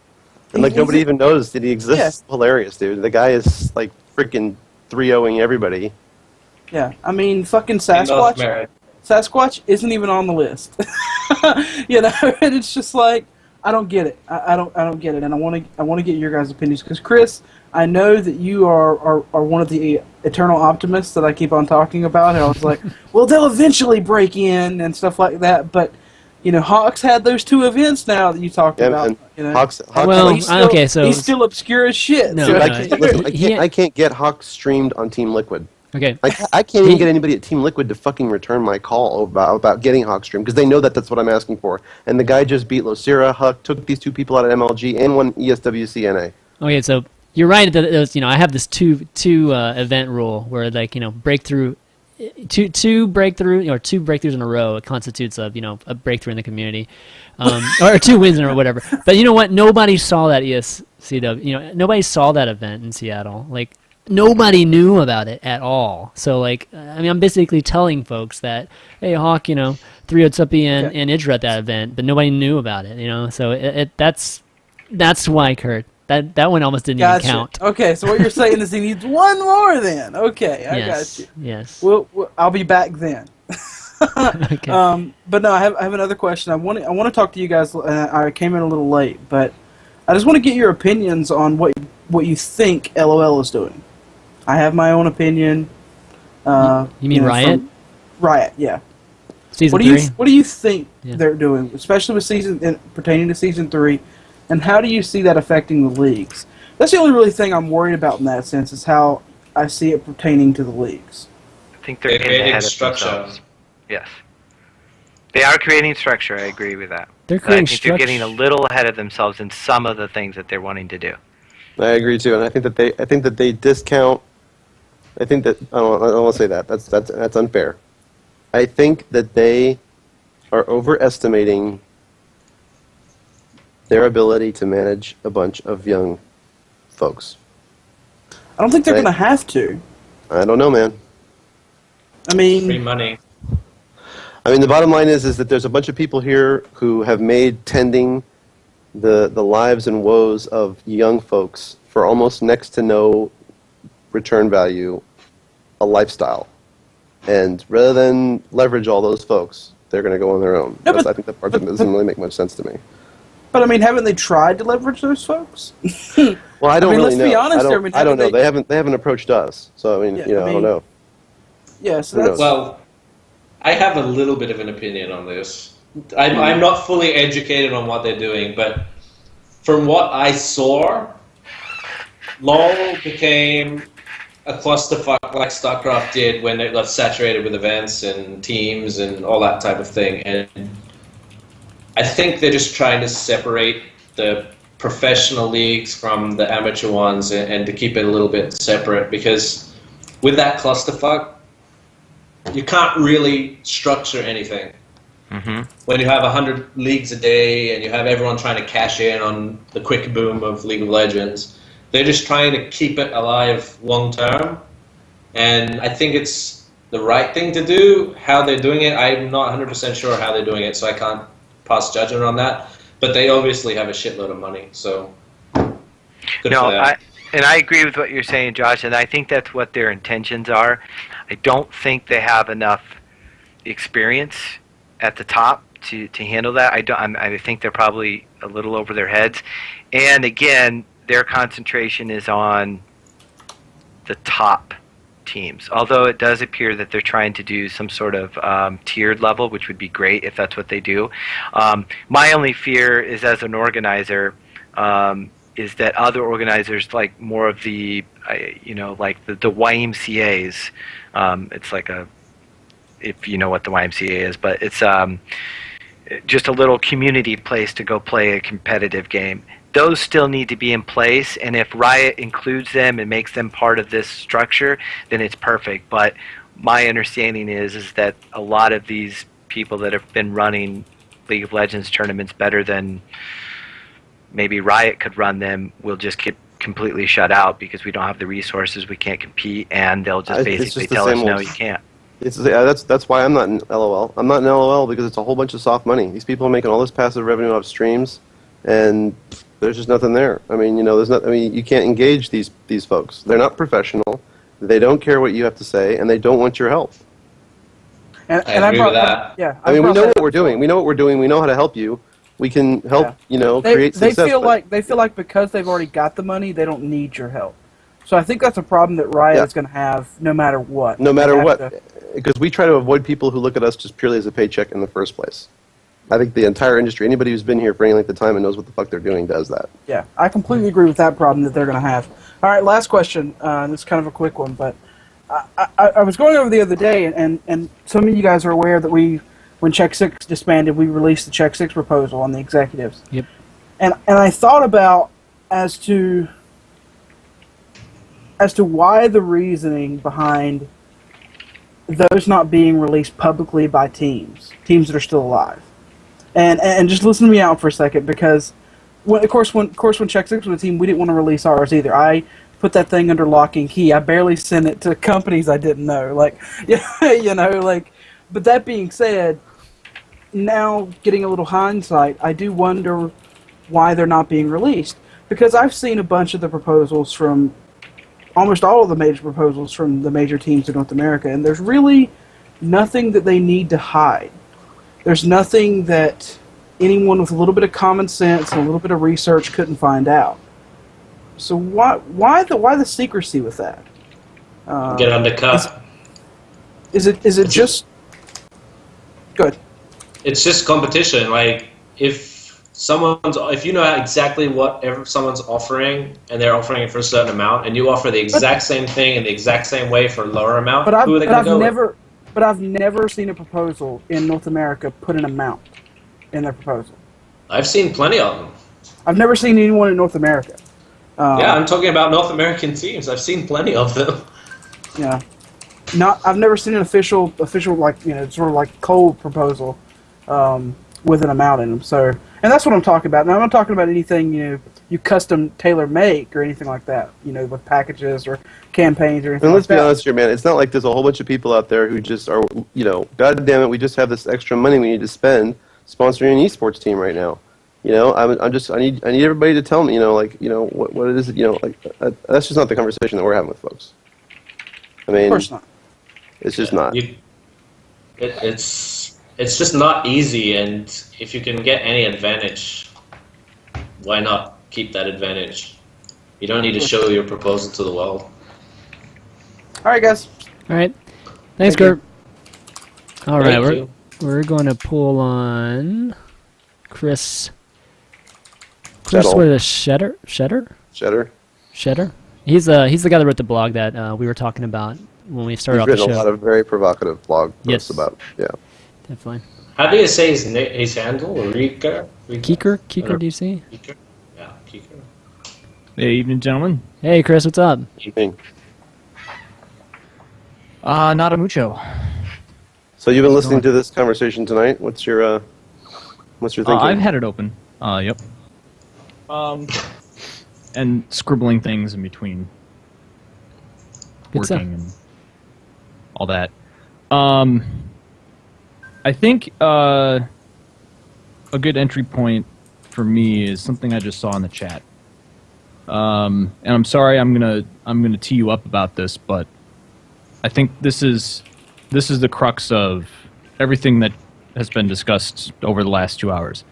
and nobody even knows that he exists. Yeah. It's hilarious, dude. The guy is freaking 3-0ing everybody. Yeah, I mean, fucking Sasquatch. Sasquatch isn't even on the list. And it's just like, I don't get it. I don't get it, and I want to get your guys' opinions, because Chris, I know that you are one of the eternal optimists that I keep on talking about. And I was like, well, they'll eventually break in and stuff like that. But Hawks had those 2 events now that you talked about. Hawks he's still obscure as shit. No, I can't get Hawks streamed on Team Liquid. Okay. I can't even get anybody at Team Liquid to fucking return my call about getting Hawk stream, because they know that's what I'm asking for. And the guy just beat Locira, Huck, took these 2 people out of MLG, and won ESWCNA. Okay, so you're right that it was, I have this two event rule where breakthrough, two breakthroughs in a row, it constitutes a breakthrough in the community, or 2 wins in a row, whatever. But you know what? Nobody saw that ESCW. Nobody saw that event in Seattle. Nobody knew about it at all. So, I'm basically telling folks that, hey, Hawk, 3-0 Tuppy and Idra at that event, but nobody knew about it, So that's why, Kurt. That one almost didn't even count. Okay, so what you're saying is he needs 1 more then. Okay, I got you. Yes. Well, I'll be back then. Okay. But no, I have another question. I want to talk to you guys. I came in a little late, but I just want to get your opinions on what you think LOL is doing. I have my own opinion. You mean Riot? Riot, yeah. Season 3? What do you think they're doing, especially with pertaining to Season 3, and how do you see that affecting the leagues? That's the only really thing I'm worried about in that sense, is how I see it pertaining to the leagues. I think they're creating structure. Yes. They are creating structure, I agree with that. They're creating structure. They're getting a little ahead of themselves in some of the things that they're wanting to do. I agree too, and I think that they discount. I don't want to say that. That's unfair. I think that they are overestimating their ability to manage a bunch of young folks. I don't think they're going to have to. I don't know, man. I mean, free money. I mean, the bottom line is that there's a bunch of people here who have made tending the lives and woes of young folks for almost next to no return value a lifestyle. And rather than leverage all those folks, they're going to go on their own. I think that part doesn't really make much sense to me. But I mean, haven't they tried to leverage those folks? Well, I don't really know. Let's be honest. I don't know. They haven't approached us. So I mean, I don't know. Yeah. So well, I have a little bit of an opinion on this. I'm not fully educated on what they're doing, but from what I saw, LoL became a clusterfuck like StarCraft did when it got saturated with events and teams and all that type of thing. And I think they're just trying to separate the professional leagues from the amateur ones and to keep it a little bit separate, because with that clusterfuck, you can't really structure anything. Mm-hmm. When you have 100 leagues a day and you have everyone trying to cash in on the quick boom of League of Legends, they're just trying to keep it alive long term. And I think it's the right thing to do. How they're doing it, I'm not 100% sure how they're doing it, so I can't pass judgment on that. but they obviously have a shitload of money, so good for them. I agree with what you're saying, Josh, and I think that's what their intentions are. I don't think they have enough experience at the top to handle that. I think they're probably a little over their heads, and again, their concentration is on the top teams. Although it does appear that they're trying to do some sort of tiered level, which would be great if that's what they do. My only fear is, as an organizer, is that other organizers, like more of the, like the YMCA's. It's like if you know what the YMCA is, but it's just a little community place to go play a competitive game. Those still need to be in place, and if Riot includes them and makes them part of this structure, then it's perfect. But my understanding is that a lot of these people that have been running League of Legends tournaments better than maybe Riot could run them will just get completely shut out because we don't have the resources, we can't compete, and they'll just basically tell us, no, you can't. That's why I'm not in LOL. I'm not in LOL because it's a whole bunch of soft money. These people are making all this passive revenue off streams, and there's just nothing there. I mean, there's not. I mean, you can't engage these folks. They're not professional. They don't care what you have to say, and they don't want your help. I agree with that. Yeah. I mean, we know what we're doing. We know what we're doing. We know how to help you. We can help. Create success. They feel like because they've already got the money, they don't need your help. So I think that's a problem that Riot is going to have no matter what. No matter what, because we try to avoid people who look at us just purely as a paycheck in the first place. I think the entire industry, anybody who's been here for any length of time and knows what the fuck they're doing, does that. Yeah, I completely agree with that problem that they're going to have. All right, last question. This is kind of a quick one, but I was going over the other day, and some of you guys are aware that when Check 6 disbanded, we released the Check 6 proposal on the executives. Yep. And I thought about as to why the reasoning behind those not being released publicly by teams that are still alive. And just listen to me out for a second, because when Check 6 was a team, we didn't want to release ours either. I put that thing under lock and key. I barely sent it to companies I didn't know. But that being said, now getting a little hindsight, I do wonder why they're not being released. Because I've seen a bunch of the proposals from almost all of the major proposals from the major teams in North America, and there's really nothing that they need to hide. There's nothing that anyone with a little bit of common sense and a little bit of research couldn't find out. So why the secrecy with that? Get undercut. Is it just good? It's just competition. Like if you know exactly what someone's offering, and they're offering it for a certain amount, and you offer the exact same thing in the exact same way for a lower amount, who are they going to go with? But I've never seen a proposal in North America put an amount in their proposal. I've seen plenty of them. I've never seen anyone in North America. Yeah, I'm talking about North American teams. I've seen plenty of them. Yeah, I've never seen an official sort of like cold proposal with an amount in them. So, and that's what I'm talking about. Now I'm not talking about anything you custom tailor make or anything like that. With packages or campaigns or anything. And let's be honest here, man. It's not like there's a whole bunch of people out there who just are, God damn it, we just have this extra money we need to spend sponsoring an esports team right now. I need everybody to tell me, what it is, that's just not the conversation that we're having with folks. I mean, of course not. It's just not. It's just not easy, and if you can get any advantage, why not keep that advantage? You don't need to show your proposal to the world. All right, guys. All right. Thanks, Kurt. All right, Thank you. we're going to pull on Chris. Shettle. What is Shedder? Shedder. He's the guy that wrote the blog that we were talking about when we started off the show. He's written a lot of very provocative blog posts about. Yeah. Definitely. How do you say his handle? Keeker? Keeker, do you see? Keeker? Yeah, Keeker. Hey, evening, gentlemen. Hey, Chris, what's up? Evening. Not a mucho. So you've been listening to this conversation tonight. What's your thinking? I've had it open. Yep. And scribbling things in between Good working stuff. and all that. I think a good entry point for me is something I just saw in the chat. And I'm sorry, I'm gonna tee you up about this, but I think this is the crux of everything that has been discussed over the last 2 hours.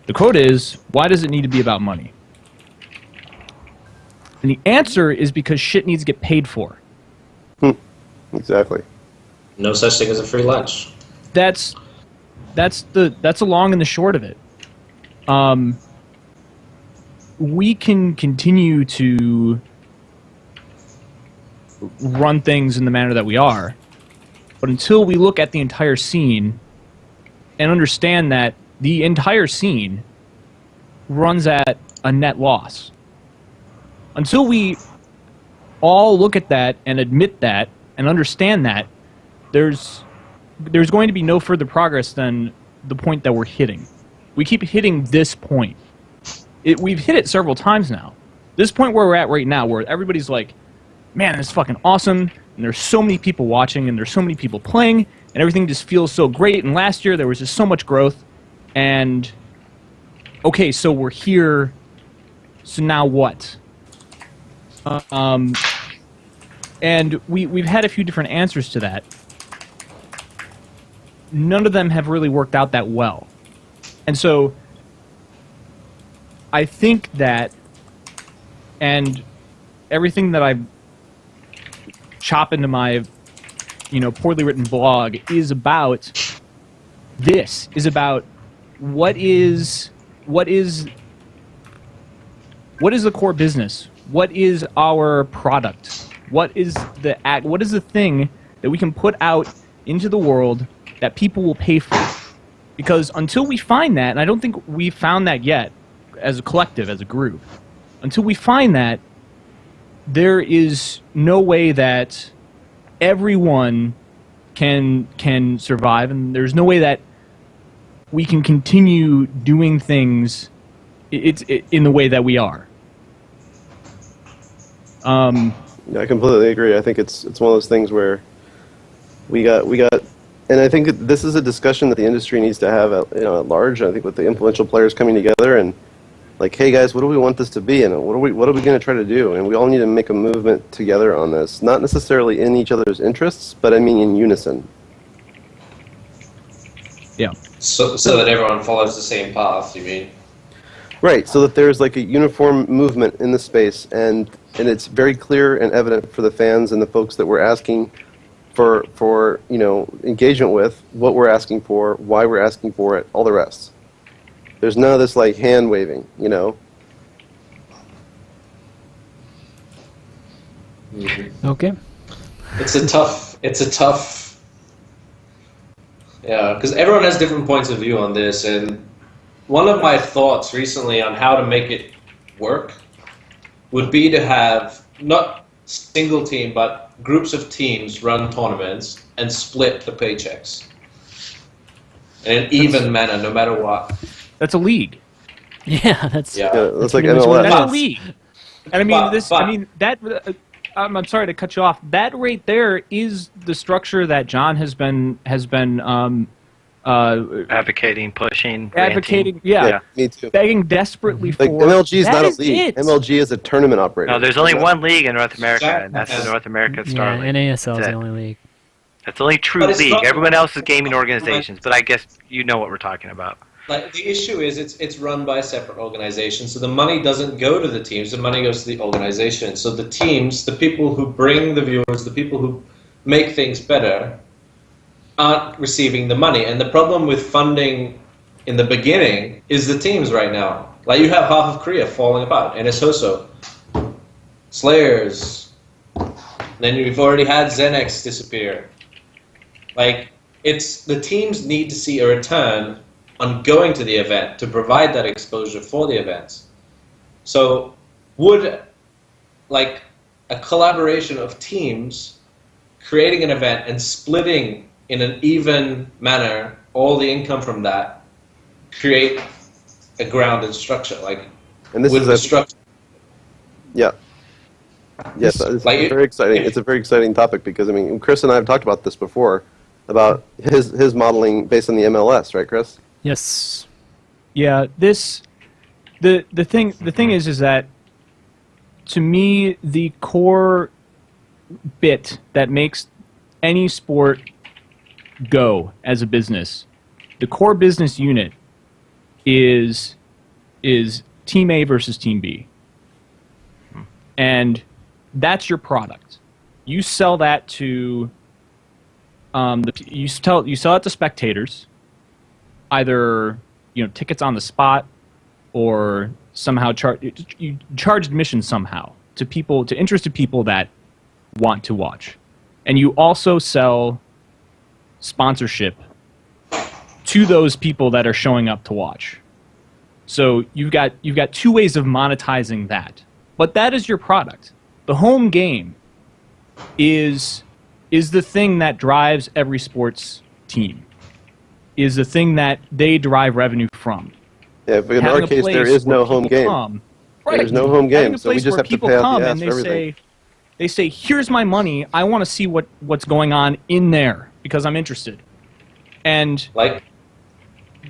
The quote is, "Why does it need to be about money?" And the answer is because shit needs to get paid for. Exactly. No such thing as a free lunch. That's the long and the short of it. We can continue to run things in the manner that we are, but until we look at the entire scene and understand that the entire scene runs at a net loss, until we all look at that and admit that and understand that, there's going to be no further progress than the point that we're hitting. We keep hitting this point. We've hit it several times now. This point where we're at right now, where everybody's like, man, this is fucking awesome, and there's so many people watching, and there's so many people playing, and everything just feels so great, and last year there was just so much growth, and okay, so we're here, so now what? And we've had a few different answers to that. None of them have really worked out that well. And so I think that, and everything that I chop into my, poorly written blog is about this, is about what is the core business? What is our product? What is the thing that we can put out into the world that people will pay for? Because until we find that, and I don't think we've found that yet as a collective, as a group, until we find that, there is no way that everyone can survive, and there's no way that we can continue doing things in the way that we are. Yeah, I completely agree. I think it's one of those things where we got, and I think this is a discussion that the industry needs to have at large. I think with the influential players coming together and like, hey guys, what do we want this to be, and what are we going to try to do? And we all need to make a movement together on this, not necessarily in each other's interests, but I mean in unison. Yeah. So that everyone follows the same path, you mean? Right, so that there's like a uniform movement in the space, and it's very clear and evident for the fans and the folks that we're asking for engagement with, what we're asking for, why we're asking for it, all the rest. There's none of this like hand waving, Mm-hmm. Okay. It's a tough. Yeah, because everyone has different points of view on this, and one of my thoughts recently on how to make it work would be to have not single team, but groups of teams run tournaments and split the paychecks in an even manner, no matter what. That's a league. Yeah, that's That's like pretty much what it MLS. That's a league. And I mean, that. I'm sorry to cut you off. That right there is the structure that John has been advocating, pushing, advocating. ranting. Yeah, Me too. begging desperately Like for. MLG is That not a is league. it. MLG is a tournament operator. No, there's only one league in North America, and that's the North American Star yeah, League. NASL is That's the it. only league. That's the only true But it's league. not- Everyone else is gaming organizations, but I guess you know what we're talking about. Like the issue is, it's run by separate organizations, so the money doesn't go to the teams. The money goes to the organization. So the teams, the people who bring the viewers, the people who make things better, aren't receiving the money. And the problem with funding in the beginning is the teams right now. Like you have half of Korea falling apart, and it's Hoso, Slayers. Then you've already had Zenex disappear. Like it's the teams need to see a return on going to the event to provide that exposure for the events. So would like a collaboration of teams creating an event and splitting in an even manner all the income from that create a grounded structure? Like And this with is the a structure. Yeah. Yes, it's Like, very exciting. It's a very exciting topic because I mean, Chris and I have talked about this before, about his modeling based on the MLS, right, Chris? Yes. Yeah, this the thing is that, to me, the core bit that makes any sport go as a business, the core business unit is Team A versus Team B. And that's your product. You sell that to you sell it to spectators, either tickets on the spot, or somehow you charge admission somehow to interested people that want to watch. And you also sell sponsorship to those people that are showing up to watch. So you've got two ways of monetizing that. But that is your product. The home game is the thing that drives every sports team. Is the thing that they derive revenue from. Yeah, but in our case, there is no home game. There's no home game, so we just have to pay out the ass for everything. They say, here's my money. I want to see what's going on in there because I'm interested. And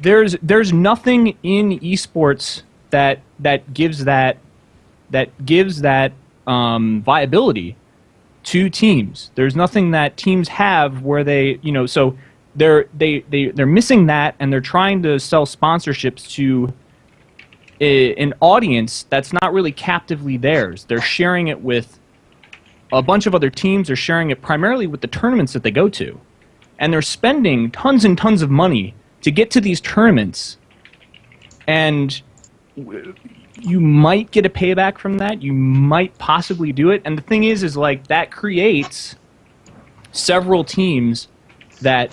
there's nothing in esports that gives that viability to teams. There's nothing that teams have where they so they're missing that, and they're trying to sell sponsorships to an audience that's not really captively theirs. They're sharing it with a bunch of other teams. They're sharing it primarily with the tournaments that they go to, and they're spending tons and tons of money to get to these tournaments. And you might get a payback from that. You might possibly do it. And the thing is like that creates several teams that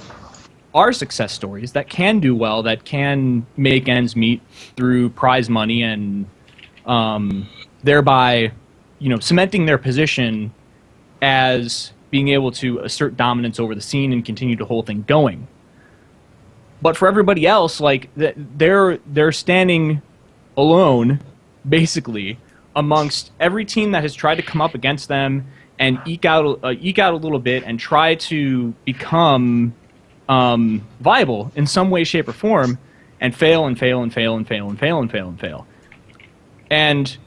are success stories, that can do well, that can make ends meet through prize money, and thereby, cementing their position as being able to assert dominance over the scene and continue the whole thing going. But for everybody else, like they're standing alone, basically, amongst every team that has tried to come up against them and eke out a little bit and try to become viable in some way, shape, or form, and fail and fail and fail and fail and fail and fail and fail. And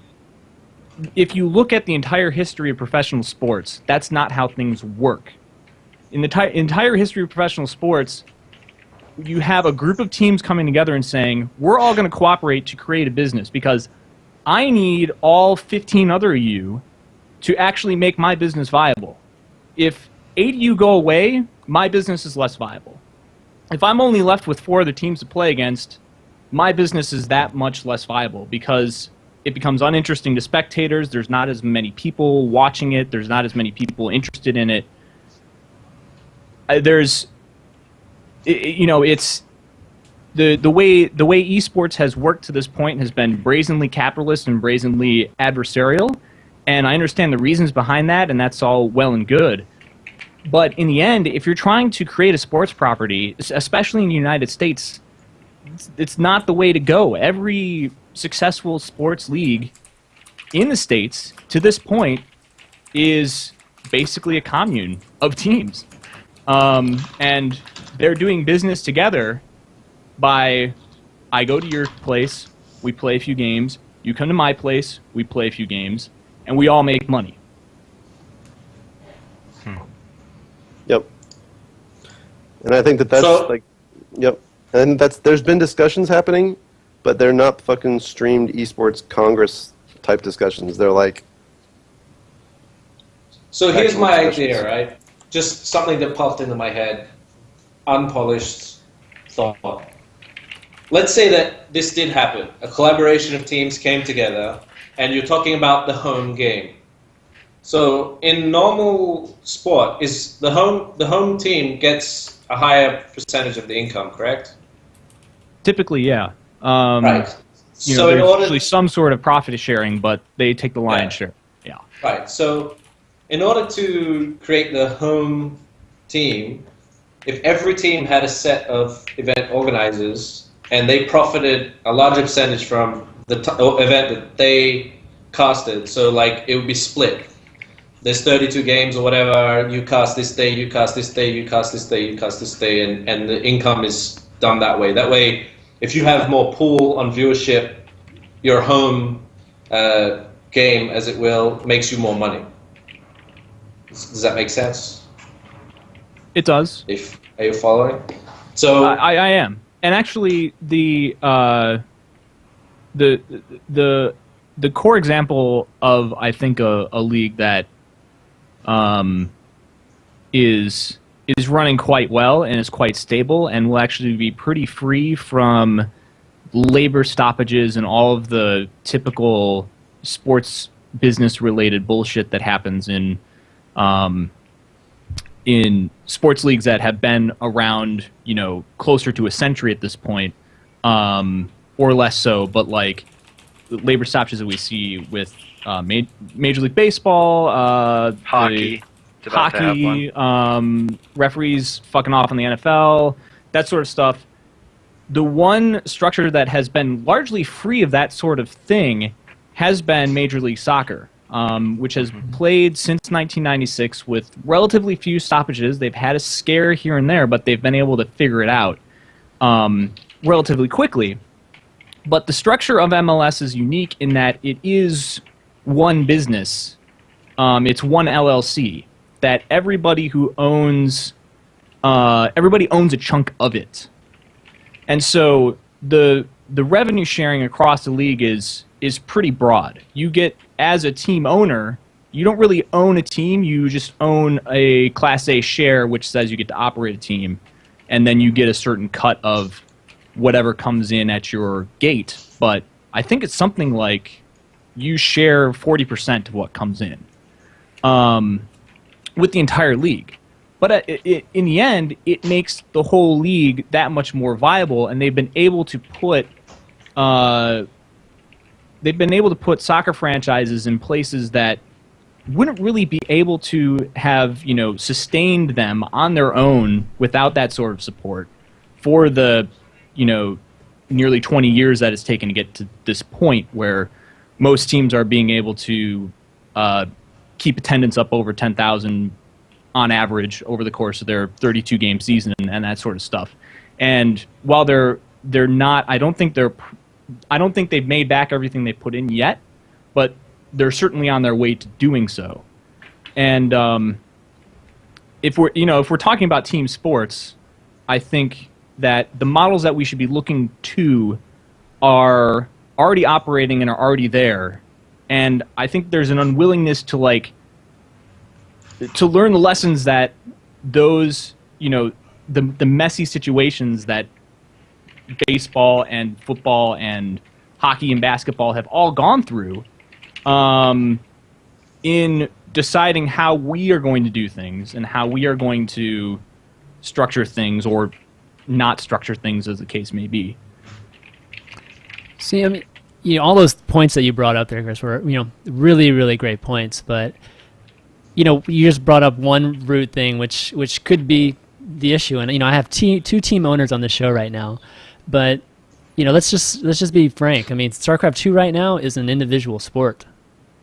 if you look at the entire history of professional sports, that's not how things work. In the entire history of professional sports, you have a group of teams coming together and saying, we're all going to cooperate to create a business because I need all 15 other of you to actually make my business viable. If 8 of you go away, my business is less viable. If I'm only left with 4 other teams to play against, my business is that much less viable because it becomes uninteresting to spectators. There's not as many people watching it. There's not as many people interested in it. It's the way esports has worked to this point has been brazenly capitalist and brazenly adversarial, and I understand the reasons behind that, and that's all well and good. But in the end, if you're trying to create a sports property, especially in the United States, it's not the way to go. Every successful sports league in the States, to this point, is basically a commune of teams. And they're doing business together by, I go to your place, we play a few games, you come to my place, we play a few games, and we all make money. Yep. And I think that's yep. And there's been discussions happening, but they're not fucking streamed esports Congress type discussions. They're like. So here's my idea, right? Just something that popped into my head, unpolished thought. Let's say that this did happen. A collaboration of teams came together, and you're talking about the home game. So in normal sport, is the home team gets a higher percentage of the income, correct? Typically, yeah. Right. So there's usually some sort of profit sharing, but they take the lion's share. Yeah. Right. So in order to create the home team, if every team had a set of event organizers and they profited a larger percentage from the event that they casted, so like it would be split. There's 32 games or whatever, you cast this day, you cast this day, you cast this day, you cast this day, and the income is done that way. That way, if you have more pull on viewership, your home game, as it will, makes you more money. Does that make sense? It does. Are you following? So I am, and actually the core example of, I think, a league that is running quite well and is quite stable and will actually be pretty free from labor stoppages and all of the typical sports business related bullshit that happens in sports leagues that have been around, closer to a century at this point, or less so, but like the labor stoppages that we see with Major League Baseball, hockey, referees fucking off in the NFL, that sort of stuff. The one structure that has been largely free of that sort of thing has been Major League Soccer, which has played since 1996 with relatively few stoppages. They've had a scare here and there, but they've been able to figure it out relatively quickly. But the structure of MLS is unique in that it is one business. It's one LLC that everybody owns a chunk of it. And so the revenue sharing across the league is pretty broad. You get, as a team owner, you don't really own a team, you just own a Class A share, which says you get to operate a team, and then you get a certain cut of whatever comes in at your gate. But I think it's something like you share 40% of what comes in with the entire league. But in the end, it makes the whole league that much more viable, and they've been able to put soccer franchises in places that wouldn't really be able to have sustained them on their own without that sort of support for the nearly 20 years that it's taken to get to this point where most teams are being able to keep attendance up over 10,000 on average over the course of their 32-game season and that sort of stuff. And while they're not, I don't think they've made back everything they put in yet, but they're certainly on their way to doing so. And if we're talking about team sports, I think that the models that we should be looking to are already operating and are already there. And I think there's an unwillingness to learn the lessons that those, the messy situations that baseball and football and hockey and basketball have all gone through in deciding how we are going to do things and how we are going to structure things or not structure things, as the case may be. See, I mean, all those points that you brought up there, Chris, were really, really great points. But you just brought up one root thing, which could be the issue. And I have two team owners on the show right now, but let's just be frank. I mean, StarCraft 2 right now is an individual sport,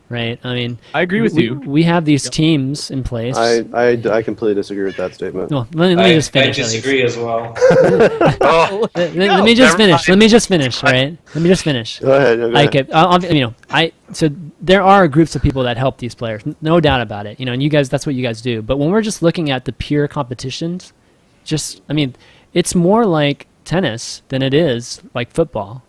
right? I mean, I agree with you. We have these teams in place. I completely disagree with that statement. Well, let me just finish. I disagree as well. Let me just finish. Let me just finish. Right? Let me just finish. Go ahead. So there are groups of people that help these players, no doubt about it. And you guys, that's what you guys do. But when we're just looking at the pure competitions, it's more like tennis than it is like football.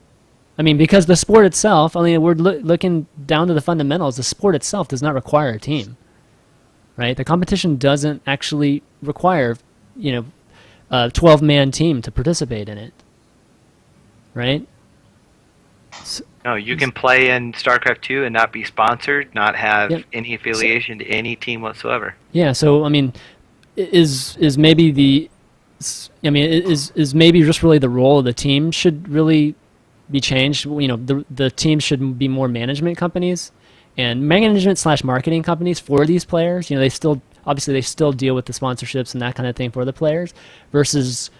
Because the sport itself, we're looking down to the fundamentals. The sport itself does not require a team, right? The competition doesn't actually require, a 12-man team to participate in it, right? No, you can play in StarCraft 2 and not be sponsored, not have any affiliation to any team whatsoever. Yeah, so is maybe is maybe just really the role of the team should really be changed. The team should be more management companies and management/marketing companies for these players. They still deal with the sponsorships and that kind of thing for the players versus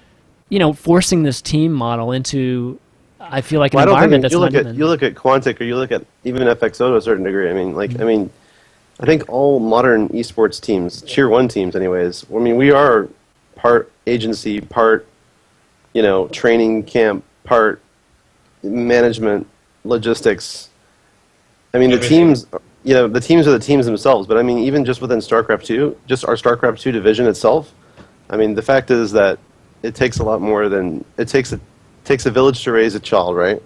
forcing this team model into, I feel like, an environment that's not even. You look at Quantic, or you look at even FXO to a certain degree. I think all modern esports teams, tier 1 teams anyways, we are part agency, part training camp, part management, logistics. I mean, Everything. the teams, the teams are the teams themselves. But I mean, even just within StarCraft 2, just our StarCraft 2 division itself. I mean, the fact is that it takes a lot more than it takes a village to raise a child, right?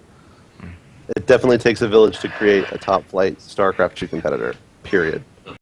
It definitely takes a village to create a top flight StarCraft 2 competitor. Period.